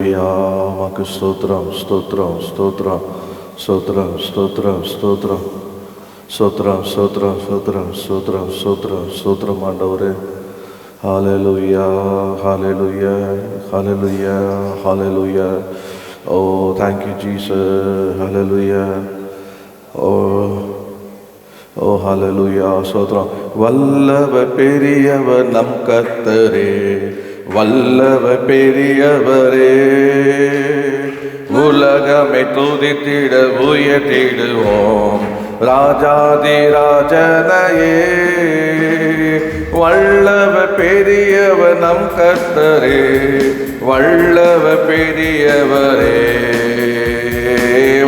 உமக்கு ஸ்தோத்திரம் ஸ்தோத்திரம் ஸ்தோத்திரம் ஸ்தோத்திரம் ஸ்தோத்திரம் ஸ்தோத்திரம் ஸ்தோத்திரம் ஸ்தோத்திரம் ஸ்தோத்திரம் ஸ்தோத்திரம் ஸ்தோத்திரம் ஸ்தோத்திரம் ஆண்டவரே. ஹல்லேலூயா ஹல்லேலூயா ஹல்லேலூயா ஹல்லேலூயா. ஓ thank you Jesus. ஹல்லேலூயா. ஓ ஹல்லேலூயா. ஸ்தோத்திரம். வல்லவர் பெரியவர் நம் கர்த்தரே, வல்லவர் பெரியவரே, உலகமே துதித்திட உயர்த்திடுவோம் ராஜாதி ராஜனையே. வல்லவர் பெரியவர் நம் கர்த்தரே, வல்லவர் பெரியவரே,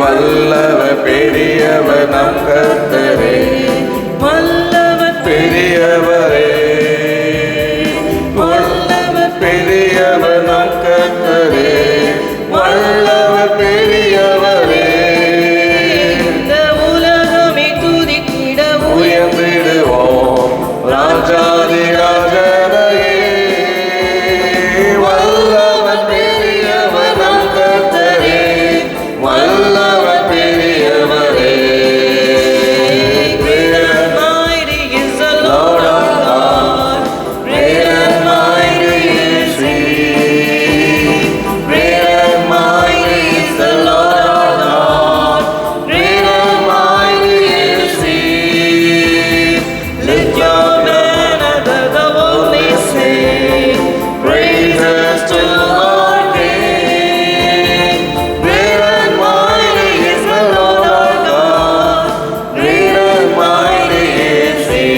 வல்லவர் பெரியவர் நம் கர்த்தரே, வல்லவர் பெரியவரே, பெரியவர் நம் கர்த்தரே, வல்லவர் பெரியவரே. இந்த உலகமே துதித்திட உயர்ந்திடுவோம் ராஜாதி ராஜனையே. வல்லவர் பெரியவர் நம் கர்த்தரே, வல்லவர் பெரியவரே. Great and mighty is the Lord our God. Great and mighty is He. Great and mighty is the Lord our God. Great and mighty is He. Lift your banner that the world may sing. Praises to our King. Great and mighty is the Lord our God. Great and mighty is He.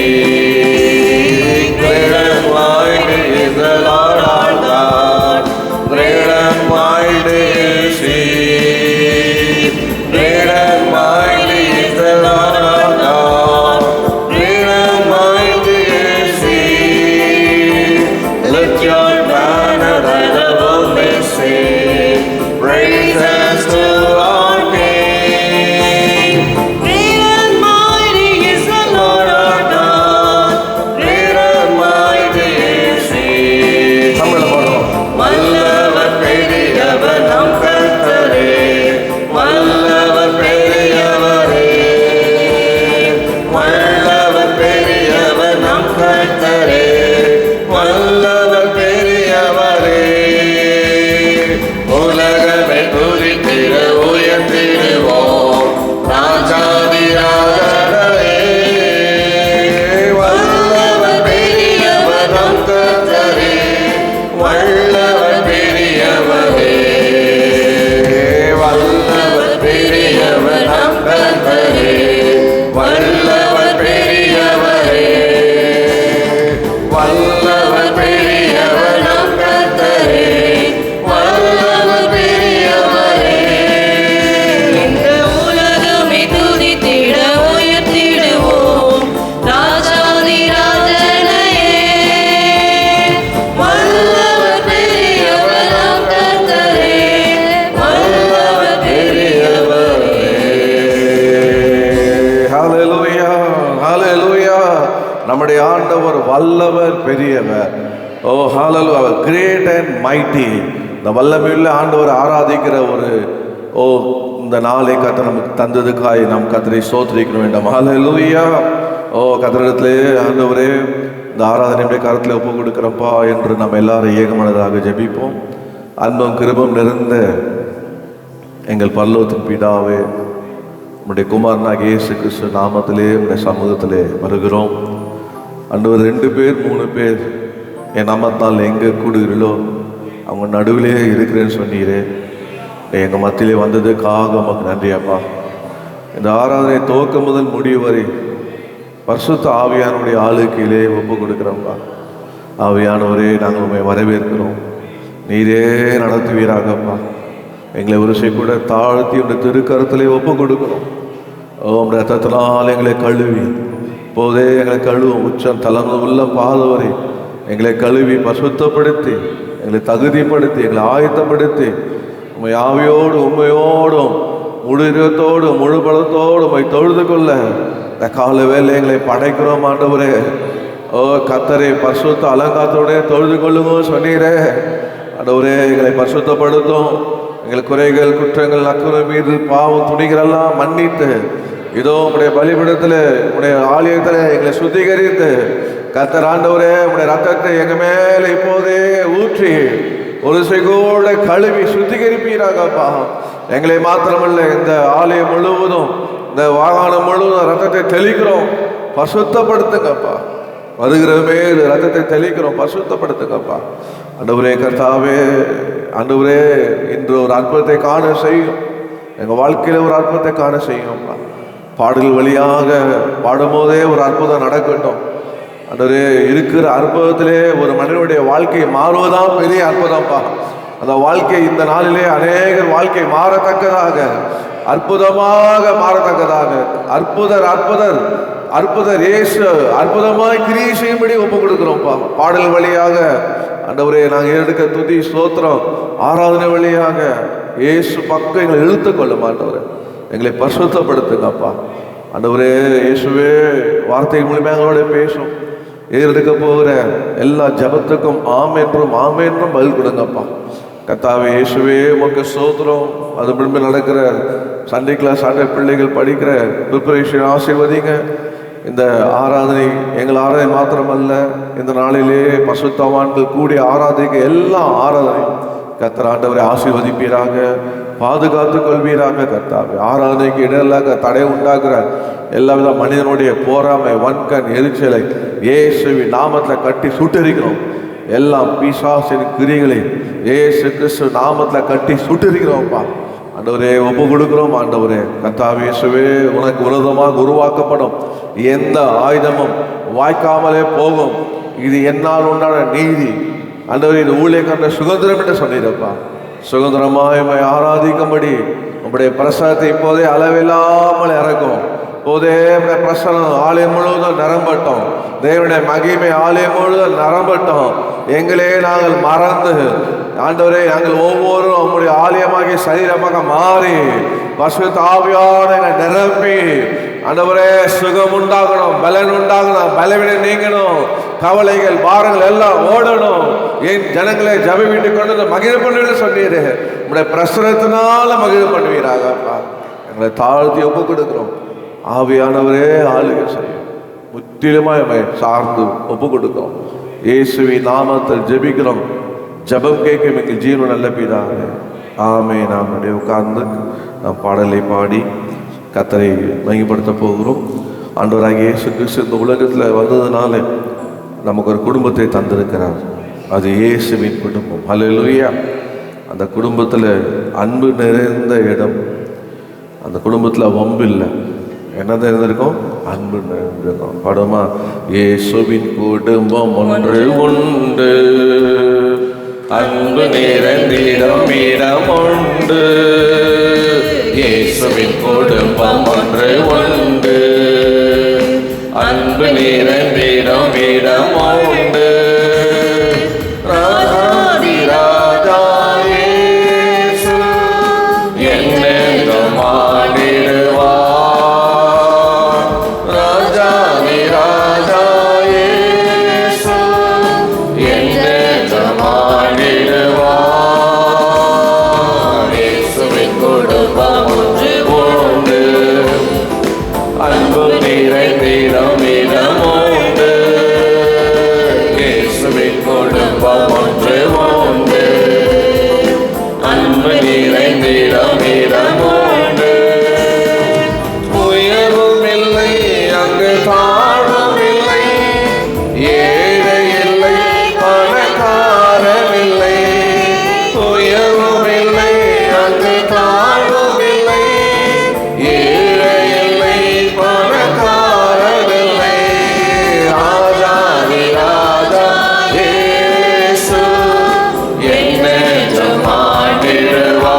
Great and mighty is the Lord our God. Great and mighty is He. Great and mighty is the Lord our God. Great and mighty is He. Lift your banner that the world may sing. Praises to our King. Great and mighty is the Lord our God. Great and mighty is He. வல்லவர் பெரியவர் நம் கர்த்தரே, வல்லவர் பெரியவரே, வல்லவர் பெரியவர் நம் கர்த்தரே, வல்லவர் பெரியவரே. உலகமே துதித்திட உயர்த்திடுவோம் ராஜாதி ராஜனையே. வல்லவர் பெரியவர் நம் கர்த்தரே, வல்லவர் பெரியவரே, வல்லவர் பெரியவர் நம் கர்த்தரே, வல்லவர் பெரியவரே, வல்லவர் பெரியவர் நம் கர்த்தரே, வல்லவர் பெரியவரே. இந்த உலகமே துதித்திட உயர்த்திடுவோம் ராஜாதி ராஜனையே. வல்லவர் பெரியவர் நம் கர்த்தரே, வல்லவர் பெரியவரே. ஹல்லேலூயா ஹல்லேலூயா. நம்முடைய ஆண்டவர் வல்லவர் பெரியவர். Oh hallelujah. Great and mighty. இந்த வல்லமையுள்ள ஆண்டவர் ஆராதிக்கிற இந்த நாளை கர்த்தர் நமக்கு தந்ததுக்காய் நம் கர்த்தரை ஸ்தோத்திரிக்க வேண்டும். ஹல்லேலூயா. கர்த்தரிடத்திலே ஆண்டவரே இந்த ஆராதனையுடைய கருத்தில் ஒப்பு கொடுக்கிறப்பா என்று நம்ம எல்லாரும் ஏகமனதாக ஜெபிப்போம். அன்பும் கிருபையும் நிறைந்த எங்கள் பரலோகத்தின் பிதாவே, உம்முடைய குமாரனாகிய இயேசு கிறிஸ்து நாமத்திலே உம்முடைய சமூகத்திலே வருகிறோம். ஆண்டவர் 2 பேர் 3 பேர் என் நாமத்தால் எங்கே கூடுகிறீர்களோ அவங்க நடுவிலே இருக்கிறேன்னு சொன்னீரே. எங்கள் மத்தியிலே வந்ததுக்காக உமக்கு நன்றி அப்பா. இந்த ஆராதனை துவக்கம் முதல் முடிவு வரை பரிசுத்த ஆவியானுடைய ஆளுக்கையிலே ஒப்பு கொடுக்குறோம்ப்பா. ஆவியானவரே, நாங்கள் உண்மை வரவேற்கிறோம். நீரே நடத்துவீராகப்பா. எங்களை ஒரு கூட தாழ்த்தி உடைய திருக்கரத்திலே ஒப்பு கொடுக்கிறோம். உடைய ரத்தத்தினால் எங்களை கழுவி இப்போதே எங்களை கழுவும். உச்சம் தலந்து உள்ள பாதவரை எங்களை கழுவி பசுத்தப்படுத்தி எங்களை தகுதிப்படுத்தி எங்களை ஆயத்தப்படுத்தி உண்மை ஆவியோடு உண்மையோடும் முழு இதயத்தோடும் முழு பலத்தோடு உண்மை தொழுது கொள்ள இந்த கால வேலை எங்களை படைக்கிறோம் ஆண்டவரே. கர்த்தரை பரிசுத்த அலங்காரத்தோட தொழுது கொள்ளுங்க சொன்னீரே. ஆண்டவரே எங்களை பரிசுத்தப்படுத்தும். எங்கள் குறைகள், குற்றங்கள், அக்குறை, மீது பாவம், துணிகளெல்லாம் மன்னித்து இதோ உடைய பலிபீடத்தில், உடைய ஆலயத்தில் எங்களை சுத்திகரித்து கர்த்தர் ஆண்டவரே உடைய ரத்தத்தை எங்கள் மேலே இப்போதே ஊற்றி ஒரு செய்கோட கழுவி சுத்திகரிப்பீராகப்பா. எங்களை மாத்திரமல்ல, இந்த ஆலயம் முழுவதும், இந்த வாகனம் முழுவதும் ரத்தத்தை தெளிக்கிறோம், பரிசுத்தப்படுத்துங்கப்பா. வருகிற மேல் ரத்தத்தை தெளிக்கிறோம், பரிசுத்தப்படுத்துங்கப்பா. ஆண்டவரே கர்த்தாவே, ஆண்டவரே இன்று ஒரு அற்புதத்தை காண செய்யும், எங்கள் வாழ்க்கையில் ஒரு அற்புதத்தை காண செய்யும்ப்பா. பாடல் வழியாக பாடும்போதே ஒரு அற்புதம் நடக்கட்டும். ஆண்டவரே இருக்கிற அற்புதத்திலே ஒரு மனிதனுடைய வாழ்க்கை மாறுவதான் பெரிய அற்புதம்ப்பா. அந்த வாழ்க்கை இந்த நாளிலே அநேகர் வாழ்க்கை மாறத்தக்கதாக, அற்புதமாக மாறத்தக்கதாக, அற்புதர் இயேசு அற்புதமாய் கிரியை செய்யும்படி ஒப்பு கொடுக்கிறோம்ப்பா. பாடல் வழியாக ஆண்டவரே நாங்கள் எடுக்க துதி ஸ்தோத்திரம் ஆராதனை வழியாக இயேசு பக்கம் எங்களை இழுத்துக்கொள்ள மாட்டவரே, எங்களை பரிசுத்தப்படுத்துங்கப்பா. ஆண்டவரே இயேசுவே வார்த்தை மூலமாக எங்களோட பேசும். ஏறெடுக்க போகிற எல்லா ஜபத்துக்கும் ஆமென்றும் பதில் கொடுங்கப்பா. கர்த்தாவே இயேசுவே உமக்கு ஸ்தோத்திரம். அது முன்பு நடக்கிற சண்டே கிளாஸ், சண்டே பிள்ளைகள் படிக்கிற ப்ரிப்பரேஷன் ஆசீர்வதிங்க. இந்த ஆராதனை எங்கள் ஆராதனை மாத்திரமல்ல, இந்த நாளிலே பரிசுத்தவான்கள் கூடிய ஆராதிக்க எல்லா ஆராதனையும் கர்த்தர் ஆண்டவரை ஆசீர்வதிப்பீராக, பாதுகாத்து கொள்வீராக. கர்த்தாவே ஆராதனைக்கு இடையிலாக தடை உண்டாக்குற எல்லாவித மனிதனுடைய போராமை, வன்கண், எரிச்சலை இயேசுவின் நாமத்தில் கட்டி சுட்டரிக்கிறோம். எல்லாம் பிசாசின் கிரிகளை இயேசு கிறிஸ்து நாமத்தில் கட்டி சுட்டரிக்கிறோம்ப்பா. ஆண்டவரே ஒப்பு கொடுக்கிறோம். ஆண்டவரே கர்த்தாவே இயேசுவே உனக்கு விரோதமாக உருவாக்கப்படும் எந்த ஆயுதமும் வாய்க்காமலே போகும். இது என்னால் உண்டான நீதி. ஆண்டவரே இது ஊழியக்கான சுதந்திரம் என்று சொல்லியிருப்பா. சுதந்திரமாய் ஆராதிக்கும்படி உங்களுடைய பிரசனத்தை இப்போதே அளவில்லாமல் இறக்கும். இப்போதே பிரசனம் ஆலயம் முழுவதும் நிரம்பட்டோம். தேவனுடைய மகிமை ஆலயம் முழுவதும் நிரம்பட்டோம். எங்களே நாங்கள் மறந்து ஆண்டவரே நாங்கள் ஒவ்வொருவரும் உங்களுடைய ஆலயமாகிய சரீரமாக மாறி பரிசுத்த ஆவியானவரை நிரப்பி ஆண்டவரே சுகம் உண்டாகணும், பலன் உண்டாகணும், பலவீனம் நீங்கணும், கவலைகள் பாரங்கள் எல்லாம் ஓடணும். என் ஜனங்களை ஜப வீட்டு கொண்டு மகிழ பண்ணுவீன்னு சொன்னீரு. உங்களுடைய பிரசனத்தினால மகிழ பண்ணுவீராகப்பா. எங்களை தாழ்த்தி ஒப்பு கொடுக்கிறோம். ஆவியானவரே ஆளுகை செய்யும். முற்றிலுமாய் சார்ந்து ஒப்பு கொடுக்கிறோம். இயேசுவின் நாமத்தில் ஜெபிக்கிறோம். ஜபம் கேட்கும் எங்கள் ஜீவன் நல்ல பிதாவே, ஆமென். நாம் உட்கார்ந்து நாம் பாடலை பாடி கர்த்தரை மையப்படுத்த போகிறோம். ஆண்டவராகிய இயேசு கிறிஸ்து இந்த உலகத்தில் வந்ததுனால நமக்கு ஒரு குடும்பத்தை தந்திருக்கிறார். அது இயேசுவின் குடும்பம். ஹல்லேலூயா. அந்த குடும்பத்தில் அன்பு நிறைந்த இடம். அந்த குடும்பத்தில் வம்பு இல்லை. என்னதான் இருந்திருக்கும்? அன்பு நிறைந்திருக்கும். படமா இயேசுவின் குடும்பம் ஒன்று உண்டு, அன்பு நிறைந்திடம் இடம் உண்டு. இயேசுவின் குடும்பம் ஒன்று உண்டு, அன்பு நிறைந்திடம் இடம் உண்டு. ராஜாதி ராஜா இயேசு என்னென்றும் ஆடிடுவார். ராஜாதி ராஜா இயேசு என்னென்றும் ஆடிடுவார். இயேசுவின் குடும்பம் ஒன்று உண்டு, அன்பு நிறைந்திடம் இடம் உண்டு. இயேசுவின் குடும்பம் ஒன்று உண்டு, அன்பு நிறைந்திடம் இடம் உண்டு. உயர்வும் இல்லை, அங்கு தாழ்வும் இல்லை, ஏழை இல்லை, பணக்காரன் இல்லை. உயர்வும் இல்லை, அங்கு தாழ்வும் இல்லை, ஏழை இல்லை, பணக்காரன் இல்லை. ராஜாதி ராஜா இயேசு என்னென்றும் ஆண்டிடுவார்.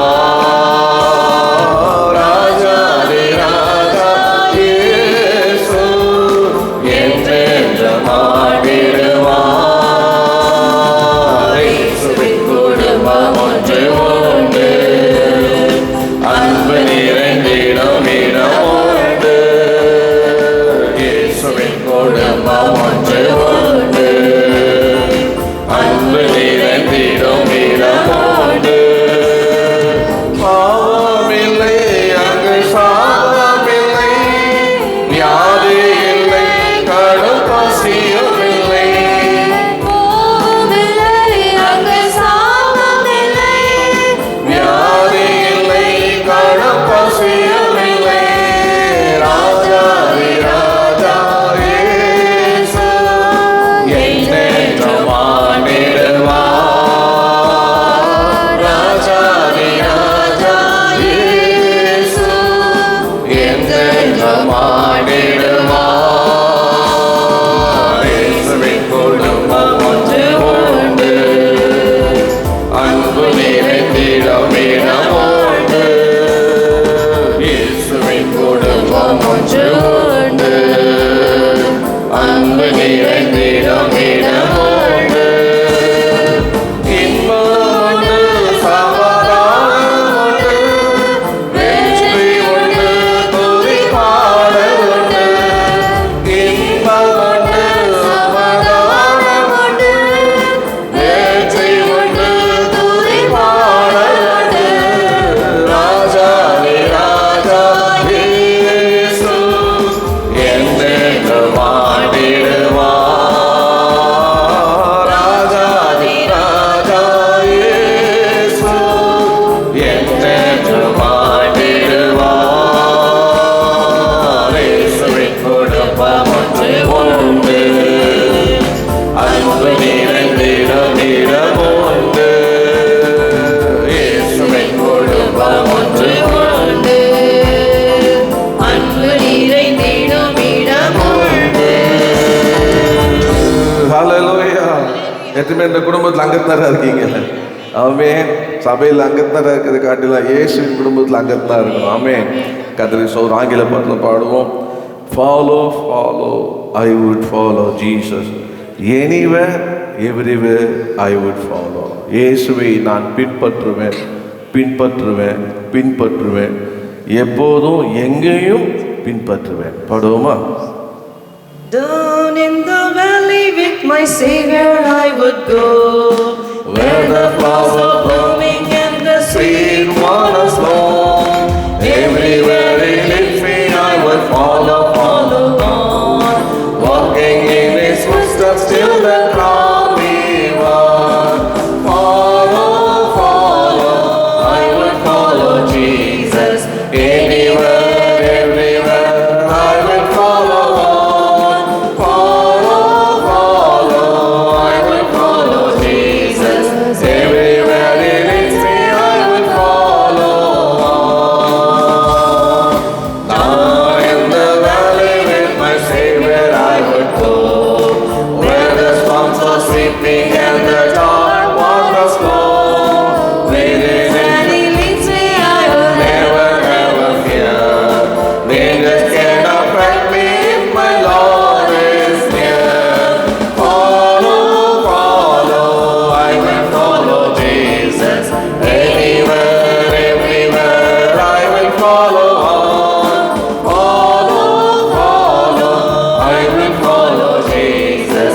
என்ன இந்த குடும்பத்தில் அங்கத்தாரா இருக்கீங்க? ஆமென். சபையில் அங்கத்தாரா இருக்கிறது காட்டிலாம் இயேசுவின் குடும்பத்தில் அங்கத்தான் இருக்கணும். ஆமென். கர்த்தருக்கு ஸ்தோத்திரம். ஆங்கில பாட்டில் பாடுவோம். Follow, follow, I would follow Jesus. Anywhere, everywhere, I would follow. இயேசுவை நான் பின்பற்றுவேன், பின்பற்றுவேன், பின்பற்றுவேன். எப்போதும் எங்கேயும் பின்பற்றுவேன். பாடுவோமா? Down in the valley with my Savior I would go, where the flowers are blooming and the sweet waters flow. Everywhere He leads me I will follow, follow on, walking in His footsteps till the crown we won. Follow, follow, I will follow Jesus. Anywhere, everywhere, I will follow on. Follow, follow, I will follow Jesus. Everywhere He leads me, I will follow on. Down in the valley with my Savior I would go, where the storms are sweeping and the dark waters flow. Wherever He leads me, I will never, never fear. Dangers cannot affect me if my Lord is near. Follow, follow, I will follow Jesus. Anywhere, everywhere, I will follow on. Follow, follow, I will follow Jesus.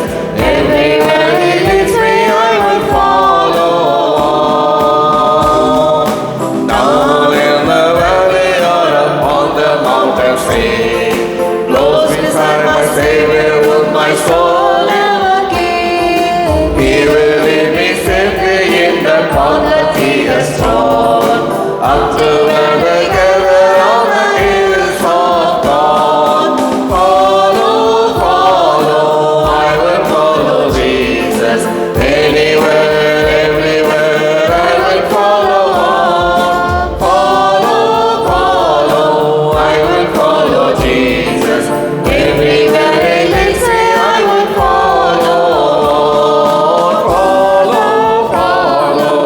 Everywhere He leads me, I will follow on. Down in the valley or upon the mountain sea, close beside my Savior would my soul ever keep. He will lead me safely in the path that He has trod, up to where the gather on the hills of God. Follow, follow, I will follow Jesus. Anywhere, everywhere, I will follow on. Follow, follow, I will follow Jesus. Everywhere He leads me, I will follow on. Follow, follow,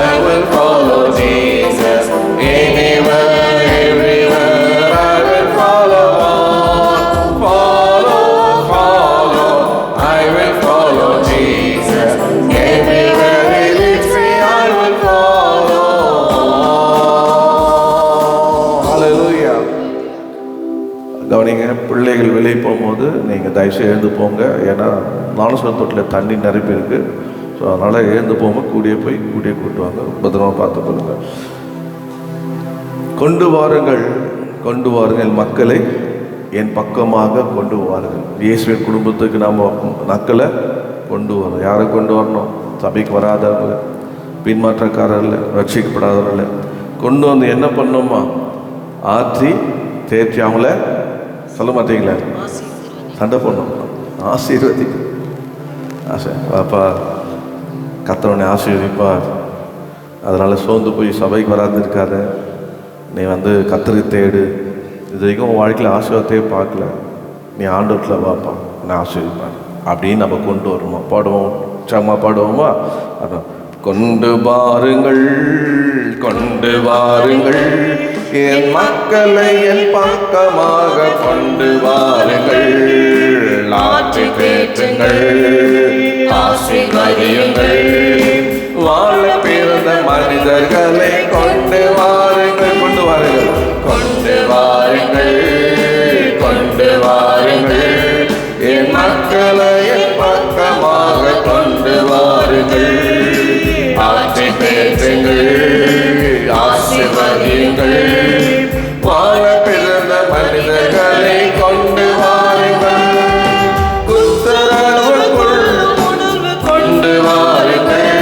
I will follow Jesus. Anywhere, everywhere, I will follow on. Follow, follow, I will follow Jesus. Everywhere He leads me, I will follow on. Hallelujah. கவனிங்க, பிள்ளைகள் வெளியே போகும்போது நீங்கள் தயவுசெய்து எழுந்து போங்க. ஏன்னா நானும் தொட்டில் தண்ணி நிரப்பி இருக்கு. ஸோ அதனால் எழுந்து போகும்போது கூடிய கூட்டு வாங்க. பத்திரமா பார்த்து கொள்ளுங்க. கொண்டு வாருங்கள், கொண்டு வாருங்கள் மக்களை என் பக்கமாக கொண்டு வாருங்கள். இயேசுவின் குடும்பத்துக்கு நாம் மக்களை கொண்டு வரணும். யாரை கொண்டு வரணும்? சபைக்கு வராதவர்கள, பின்மாற்றக்காரர்கள், ரட்சிக்கப்படாதவர்கள கொண்டு வந்து என்ன பண்ணணுமா? ஆற்றி தேற்றி அவங்கள சொல்ல மாட்டீங்களா? சண்டை பண்ணணும், ஆசீர்வதிக்க ஆசை. பாப்பா கர்த்தர் ஆசீர்வதிப்பார். அதனால் சோர்ந்து போய் சபைக்கு வராது இருக்காத. நீ கர்த்தரை தேடு. இது வரைக்கும் உன் வாழ்க்கையில் ஆசீர்வாதத்தையே பார்க்கல. நீ ஆண்டவர்கிட்ட வாப்பா, நான் ஆசீர்வதிப்பார் அப்படின்னு நம்ம கொண்டு வருவோமா? பாடுவோம், சம்மா பாடுவோமா? அதான் கொண்டு வாருங்கள், கொண்டு வாருங்கள் என் மக்களை என் பக்கமாக கொண்டு வாருங்கள். ஆற்றி தேற்றுங்கள், ஆசீர்வதியுங்கள். வாழ பிறந்த மனிதர்களை கொண்டு வாருங்கள், கொண்டு வாருங்கள், கொண்டு வாருங்கள், கொண்டு வாருங்கள் என் மக்களை என் பக்கமாக கொண்டு வாருங்கள். ஆற்றி தேற்றுங்கள், ஆசீர்வதியுங்கள். வாழ பிறந்த மனிதர்களை கொண்டு வாருங்கள். குத்தரவுக்குள் கொண்டு வாருங்கள்.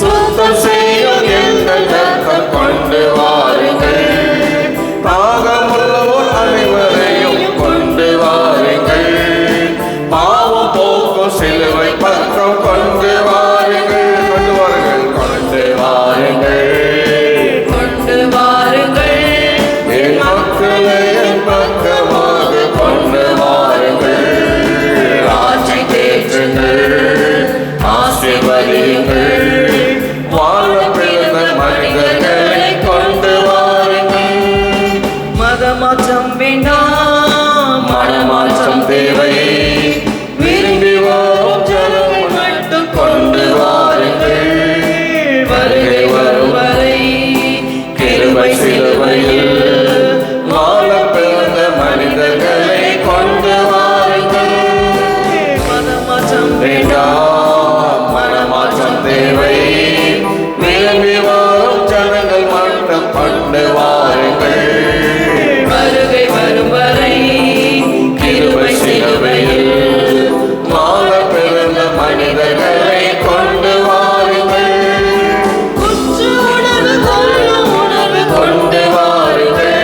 சுத்தம் செய்யும் எங்கள் ரத்தம் கொண்டு வாருங்கள். தாகமுள்ளவோர் அனைவரையும் கொண்டு வாருங்கள். பாவம் போக்கும் சிலுவை பக்கம் கொண்டு வாருங்கள், கொண்டு வாருங்கள், கொண்டு வாருங்கள். கொண்டு வாருங்கள். வருகை வரும் வரை கிருபை சிலுவையில் வாழ பிறந்த மனிதர்களை கொண்டு வாருங்கள். உற்று உணர்வு கொள்ளும் உணர்வு கொண்டு வாருங்கள்.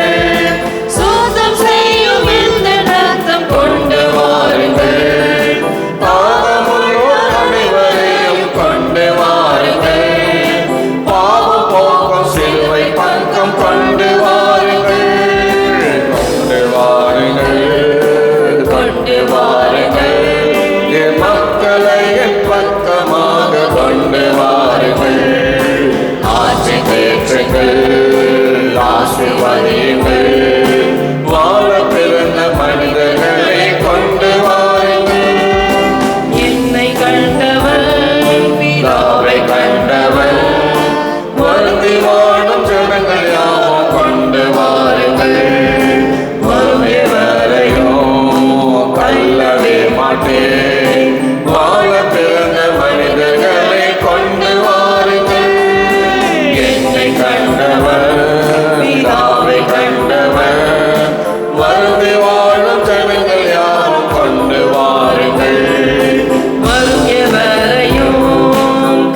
சுத்தம் செய்யும் இந்த ரத்தம் கொண்டு வாருங்கள். பாவமுள்ளோர் அனைவரையும் கொண்டு வாருங்கள். பாவம் போக்கும் சிலுவை பக்கம் கொண்டு வாருங்கள். கொண்டு வாருங்கள். கொண்டு வாருங்கள். என் மக்களை என் பக்கமாக கொண்டு வாருங்கள். ஆட்சி தேற்றுங்கள், ஆசீர்வதியுங்கள். வாழ பிறந்த மனிதர்களை கொண்டு வாருங்கள். என்னை கண்டவன் பிதாவை கண்டவன் வருந்தி வாழும் ஜனங்கள் யாவும் கொண்டு வாருங்கள். வரும் எவரையும் கல்லவே மாட்டேன். வாழ பிறந்த மனிதர்களை கொண்டு வாருங்கள். என்னை கண்டவன் பிதாவை கண்டவன் வருந்தி வாழும் ஜனங்கள் யாவும் கொண்டு வாருங்கள். வரும் எவரையும்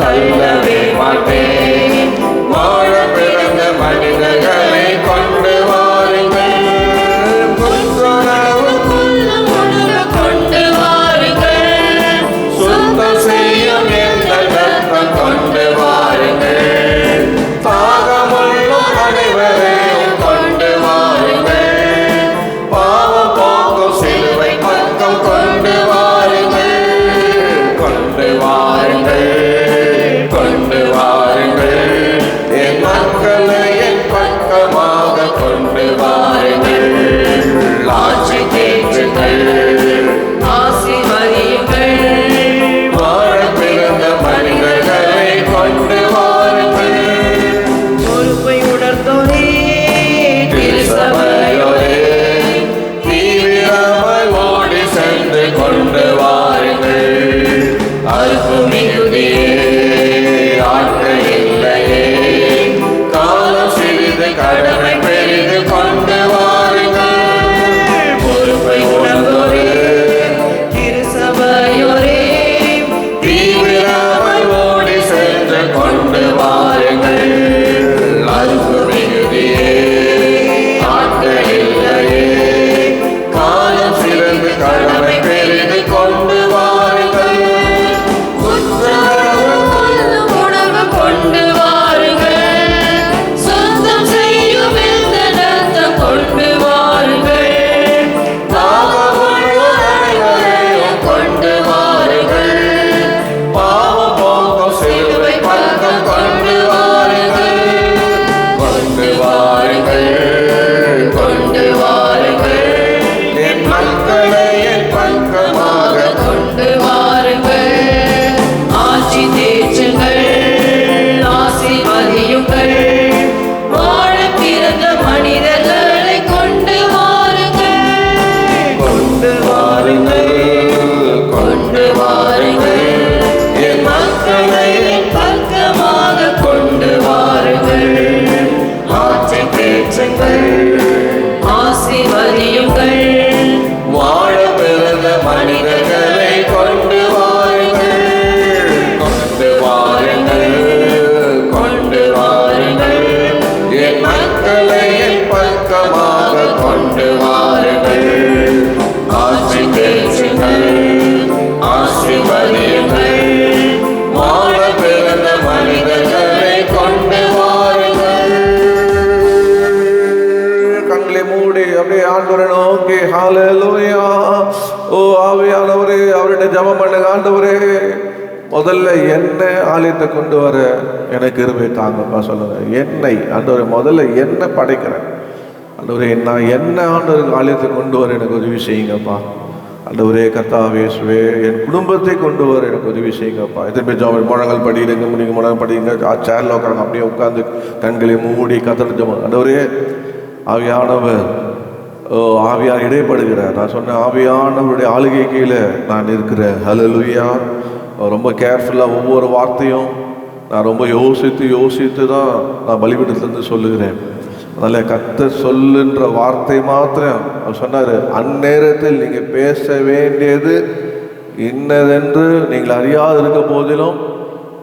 தள்ளவே மாட்டேன். வாழ பிறந்த மனிதர்களை கொண்டு வாருங்கள். புத்துணர்வு கொள்ளும் உணர்வு கொண்டு வாருங்கள். சுத்தம் செய்யும் எங்கள் ரத்தம் கொண்டு வாருங்கள். தாகமுள்ளோர் அனைவரையும் கொண்டு வாருங்கள். பாவம் போக்கும் சிலுவை பக்கம் கொண்டு வாருங்கள். கொண்டு வாருங்கள். கொண்டு வாருங்கள். என் மக்களை என் பக்கமாக கொண்டு வாருங்கள். ஆட்சி தேற்றுங்கள், ஆசீர்வதியுங்கள். வாழ பிறந்த மனிதர்களை கொண்டு வாருங்கள். பொறுப்பை உணர்ந்தோரே திருசபையோரே, தீவிரமாய் ஓடி சென்று கொண்டு வாருங்கள். அறுப்பு மிகுதியே, ஆட்கள் இல்லையே, காலம் சிறிது கடமை பெரிது கொண்டு வாருங்கள். பொறுப்பை உணர்ந்தோரே, திருசபையோரே தீவிரமாய் ஓடி சென்று கொண்டு வாருங்கள். அறுப்பு மிகுதியே, ஆட்கள் இல்லையே, காலம் சிறந்து கடமை பெரிது கொண்டு வாருங்கள். உற்சாகம் கொள்ளும் உணர்வு கொண்டு வாருங்கள். சுத்தம் செய்யும் இந்த ரத்தம் கொண்டு வாருங்கள். தாகமுள்ளோர் அனைவரையும் கொண்டு வாருங்கள். பாவம் போக்கும் சிலுவை பக்கம் கொண்டு வாருங்கள். கொண்டு வாருங்கள். கொண்டு வாருங்கள். என் மக்களை என் பக்கமாக கொண்டு வாருங்கள். ஆட்சி தேற்றுங்கள், ஆசீர்வதியுங்கள். வாழ பிறந்த மனிதர்களை கொண்டு வாருங்கள். கொண்டு வாருங்கள். கொண்டு வாருங்கள். என் மக்களை என் பக்கமாக கொண்டு வாருங்கள். ஆட்சி தேற்றுங்கள், ஆசீர்வதியுங்கள். வாழ பிறந்த மனிதர்களை கொண்டு வாருங்கள். கொண்டு வாருங்கள். கொண்டு வாருங்கள். என் மக்களை என் பக்கமாக கொண்டு வாருங்கள். ஆட்சி தேற்றுங்கள், ஆசீர்வதியுங்கள். வாழ பிறந்த மனிதர்களை கொண்டு வாருங்கள். கண்களை மூடி அப்படியே ஆண்டவரை நோக்கி ஹalleluya. ஓ ஆவியானவரே, அவருடைய ஜெபம் பண்ணுங்க. ஆண்டவரே, முதல்ல என்ன ஆலயத்தை கொண்டு வர எனக்கு கிருபை தாங்கப்பா சொல்லுங்க. என்னை ஆண்டவரே, முதல்ல என்ன படைக்கிறேன் ஆண்டவரே, நான் என்ன ஆண்டவருக்கு ஆலயத்தை கொண்டு வர எனக்கு உதவி செய்யுங்கப்பா. ஆண்டவரே கர்த்தாவே இயேசுவே, என் குடும்பத்தை கொண்டு வர எனக்கு உதவி செய்யுங்கப்பா. எத்தனை பேர் ஜெபம் முழங்கால் படிடுங்க, நீங்கள் முழங்கால் படிங்க. சேர்ல உட்காருங்க, அப்படியே உட்காந்து கண்களை மூடி கத்தர் ஜெபம். ஆண்டவரே, ஆவியானவர் ஆவியார் இடைப்படுகிறார். நான் சொன்னேன், ஆவியானவருடைய ஆளுகை கீழே நான் இருக்கிறேன். ஹல்லேலூயா. ரொம்ப கேர்ஃபுல்லாக ஒவ்வொரு வார்த்தையும் நான் ரொம்ப யோசித்து தான் நான் பலிபீடத்திலிருந்து சொல்லுகிறேன். அதனால் கர்த்தர் சொல்லுன்ற வார்த்தை மாத்திரம் அவர் சொன்னார், அந்நேரத்தில் நீங்கள் பேச வேண்டியது இன்னதென்று நீங்கள் அறியாது இருக்க போதிலும்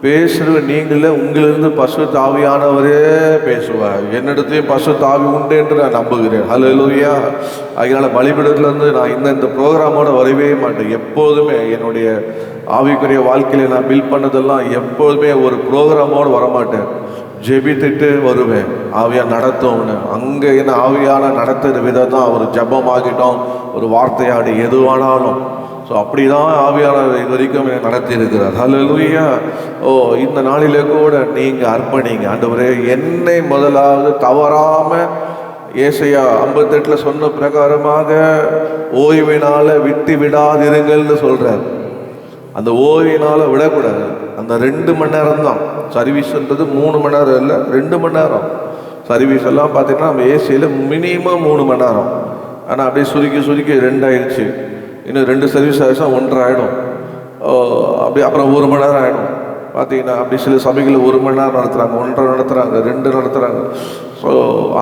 பேசுகிற நீங்களே உங்களிலிருந்து பரிசுத்த ஆவியானவரே பேசுவார். என்னிடத்தையும் பரிசுத்த ஆவி உண்டு என்று நான் நம்புகிறேன். ஹல்லேலூயா. அதனால் பலிபீடத்திலேருந்து நான் இந்த ப்ரோக்ராமோட வரவே மாட்டேன். எப்போதுமே என்னுடைய ஆவிக்குரிய வாழ்க்கையில் நான் பில்ட் பண்ணதெல்லாம் எப்போதுமே ஒரு ப்ரோக்ராமோடு வரமாட்டேன். ஜெபித்துட்டு வருவேன், ஆவியா நடத்தும்னு. அங்கே என்ன ஆவியான நடத்துகிற விதம் தான் ஒரு ஜபமாகிட்டோம், ஒரு வார்த்தையாடி எதுவானாலும். ஸோ அப்படி தான் ஆவியானவர் இது வரைக்கும் நடத்தி இருக்கிறார். ஹல்லேலூயா. இந்த நாளிலே கூட நீங்கள் அர்ப்பணிங்க. ஆண்டவரே, என்னை முதலாவது தவறாமல் ஏசாயா 58 சொன்ன பிரகாரமாக ஓய்வினால விட்டு விடாதிருங்கள்னு சொல்கிறார். அந்த ஓய்வினால் விடக்கூடாது. அந்த 2 மணி நேரம் தான் சர்வீஸ்ன்றது. 3 மணி நேரம் இல்லை, 2 மணி நேரம் சர்வீஸ் எல்லாம் பார்த்தீங்கன்னா நம்ம ஏசியில் மினிமம் 3 மணி நேரம். ஆனால் அப்படியே சுருக்கி 2 ஆயிடுச்சு. இன்னும் 2 சர்வீஸ் ஆகிடுச்சா 1.5 ஆகிடும். அப்படி அப்புறம் 1 மணி நேரம் ஆகிடும். பார்த்தீங்கன்னா அப்படி சில சபைகளில் 1 மணி நேரம் நடத்துகிறாங்க, 1.5 நடத்துகிறாங்க, 2 நடத்துகிறாங்க. ஸோ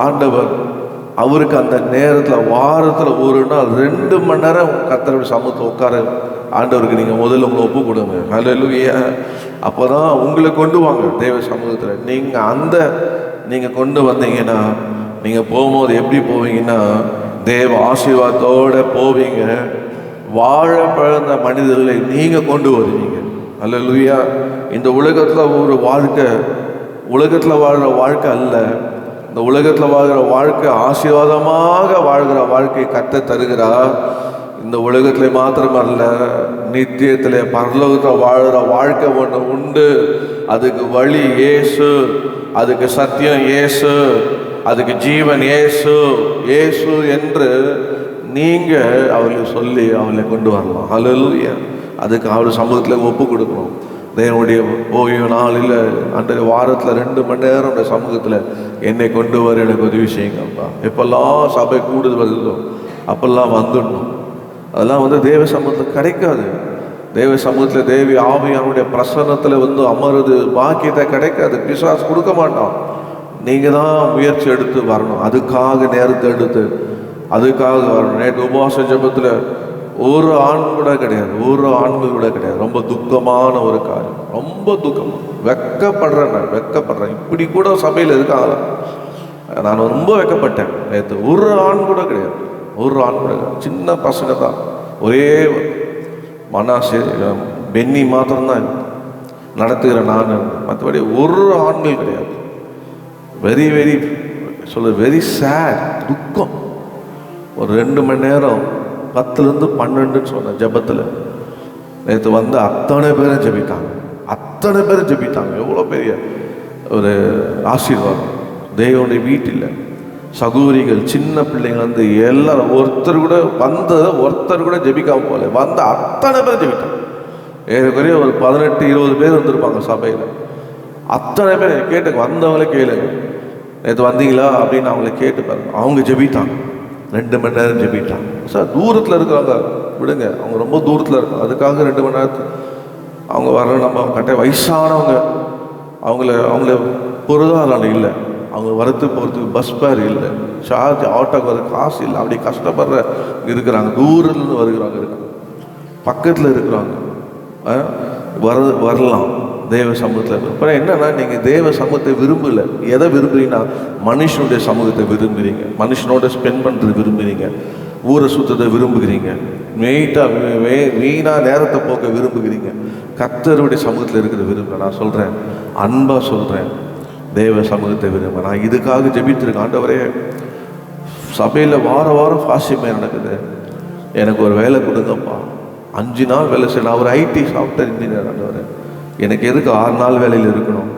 ஆண்டவர் அவருக்கு அந்த நேரத்தில் வாரத்தில் ஒரு நாள் 2 மணி நேரம் கர்த்தருடைய சமூகத்தை உட்கார ஆண்டவருக்கு நீங்கள் முதல்ல உங்களை ஒப்பு கொடுங்க. ஹல்லேலூயா. அப்போ தான் உங்களை கொண்டு வாங்க தேவ சமூகத்தில். நீங்கள் கொண்டு வந்தீங்கன்னா நீங்கள் போகும்போது எப்படி போவீங்கன்னா தேவ ஆசீர்வாதத்தோடு போவீங்க. வாழ பழந்த மனிதர்களை நீங்கள் கொண்டு வருவீங்க. ஹல்லேலூயா. இந்த உலகத்தில் ஒரு வாழ்க்கை, உலகத்தில் வாழ்கிற வாழ்க்கை அல்ல. இந்த உலகத்தில் வாழ்கிற வாழ்க்கை ஆசீர்வாதமாக வாழ்கிற வாழ்க்கை கர்த்தர் தருகிறார். இந்த உலகத்தில் மாத்திரமல்ல, நித்தியத்தில் பரலோகத்தில் வாழ்கிற வாழ்க்கை ஒன்று உண்டு. அதுக்கு வழி இயேசு, அதுக்கு சத்தியம் இயேசு, அதுக்கு ஜீவன் இயேசு என்று நீங்கள் அவளுக்கு சொல்லி அவளை கொண்டு வரலாம். ஹல்லேலூயா. அதுக்கு அவள் சமூகத்தில் ஒப்பு கொடுக்கணும். தேவனுடைய ஓய்வு நாளில் அன்றைய வாரத்தில் 2 மணி நேரம் சமூகத்தில் என்னை கொண்டு வர எனக்கு உதவி செய்யுங்கப்பா. எப்பெல்லாம் சபை கூடுதல் வருதோ அப்பெல்லாம் வந்துடணும். அதெல்லாம் தேவ சமூகத்தில் கிடைக்காது. தேவ சமூகத்தில் தேவி ஆவியானுடைய பிரசன்னத்தில் அமருது பாக்கியத்தை கிடைக்காது. பிசாசு கொடுக்க மாட்டான். நீங்கள் தான் முயற்சி எடுத்து வரணும். அதுக்காக நேரத்தை எடுத்து அதுக்காக வரணும். நேற்று உபவாச ஜெபத்தில் ஒரு ஆண்கள் கூட கிடையாது. ரொம்ப துக்கமான ஒரு காரியம். ரொம்ப துக்கம். வெக்கப்படுறேன். இப்படி கூட சபையில் இருக்காங்க. நான் ரொம்ப வெக்கப்பட்டேன். நேற்று ஒரு ஆண் கூட கிடையாது. சின்ன பசங்க தான். ஒரே மனாசே பென்னி மாத்திரம்தான் நடத்துகிறேன் நான். மற்றபடி ஒரு ஆண்கள் கிடையாது. Very sad. துக்கம். ஒரு 2 மணி நேரம் 10லேருந்து 12 சொன்ன ஜெபத்தில் நேற்று அத்தனை பேரும் ஜெபித்தாங்க. எவ்வளோ பெரிய ஒரு ஆசீர்வாதம். தேவனுடைய வீட்டில் சகோதரிகள், சின்ன பிள்ளைங்க எல்லாரும் ஒருத்தர் கூட ஜெபிக்காம போல அத்தனை பேர் ஜெபித்தாங்க. ஏறக்குறைய ஒரு 18-20 பேர் வந்திருப்பாங்க சபையில். அத்தனை பேர் கேட்டு வந்தவங்களே கேளுங்க, நேற்று வந்தீங்களா அப்படின்னு அவங்கள கேட்டு பாருங்க. அவங்க ஜெபித்தாங்க. 2 மணி நேரம் ஜெபிட்டாங்க. சார் தூரத்தில் இருக்கிறவங்க விடுங்க, அவங்க ரொம்ப தூரத்தில் இருக்காங்க. அதுக்காக 2 மணி நேரத்துக்கு அவங்க வர நம்ம கட்ட வயசானவங்க அவங்கள பொருளாதாரம் இல்லை, அவங்க வரத்துக்கு போகிறதுக்கு பஸ் பேர் இல்லை, சார்ஜ் ஆட்டோக்கு வர காசு இல்லை. அப்படி கஷ்டப்படுற இருக்கிறாங்க. தூரத்துலேருந்து இருக்காங்க. பக்கத்தில் இருக்கிறாங்க. வரலாம் தேவ சமூகத்தில். அப்புறம் என்னன்னா, நீங்கள் தேவ சமூகத்தை விரும்பலை. எதை விரும்புறீங்கன்னா மனுஷனுடைய சமூகத்தை விரும்புகிறீங்க, மனுஷனோட ஸ்பெண்ட் பண்ணுறது விரும்புகிறீங்க, ஊரை சுற்றத்தை விரும்புகிறீங்க, வீணாக நேரத்தை போக்க விரும்புகிறீங்க. கர்த்தருடைய சமூகத்தில் இருக்கிற விரும்புகிறேன். நான் சொல்கிறேன், அன்பாக சொல்கிறேன், தேவ சமூகத்தை விரும்ப. நான் இதுக்காக ஜெபித்திருக்கேன். ஆண்டவரே, சபையில் வாரம் ஃபாஸ்டிங் நடக்குது, எனக்கு ஒரு வேலை கொடுங்கப்பா. 5 நாள் வேலை செய்யணும். நான் ஒரு ஐடி சாஃப்ட்வேர் இன்ஜினியர். ஆண்டவரே, எனக்கு எதுக்கு 6 நாள் வேலையில் இருக்கணும்?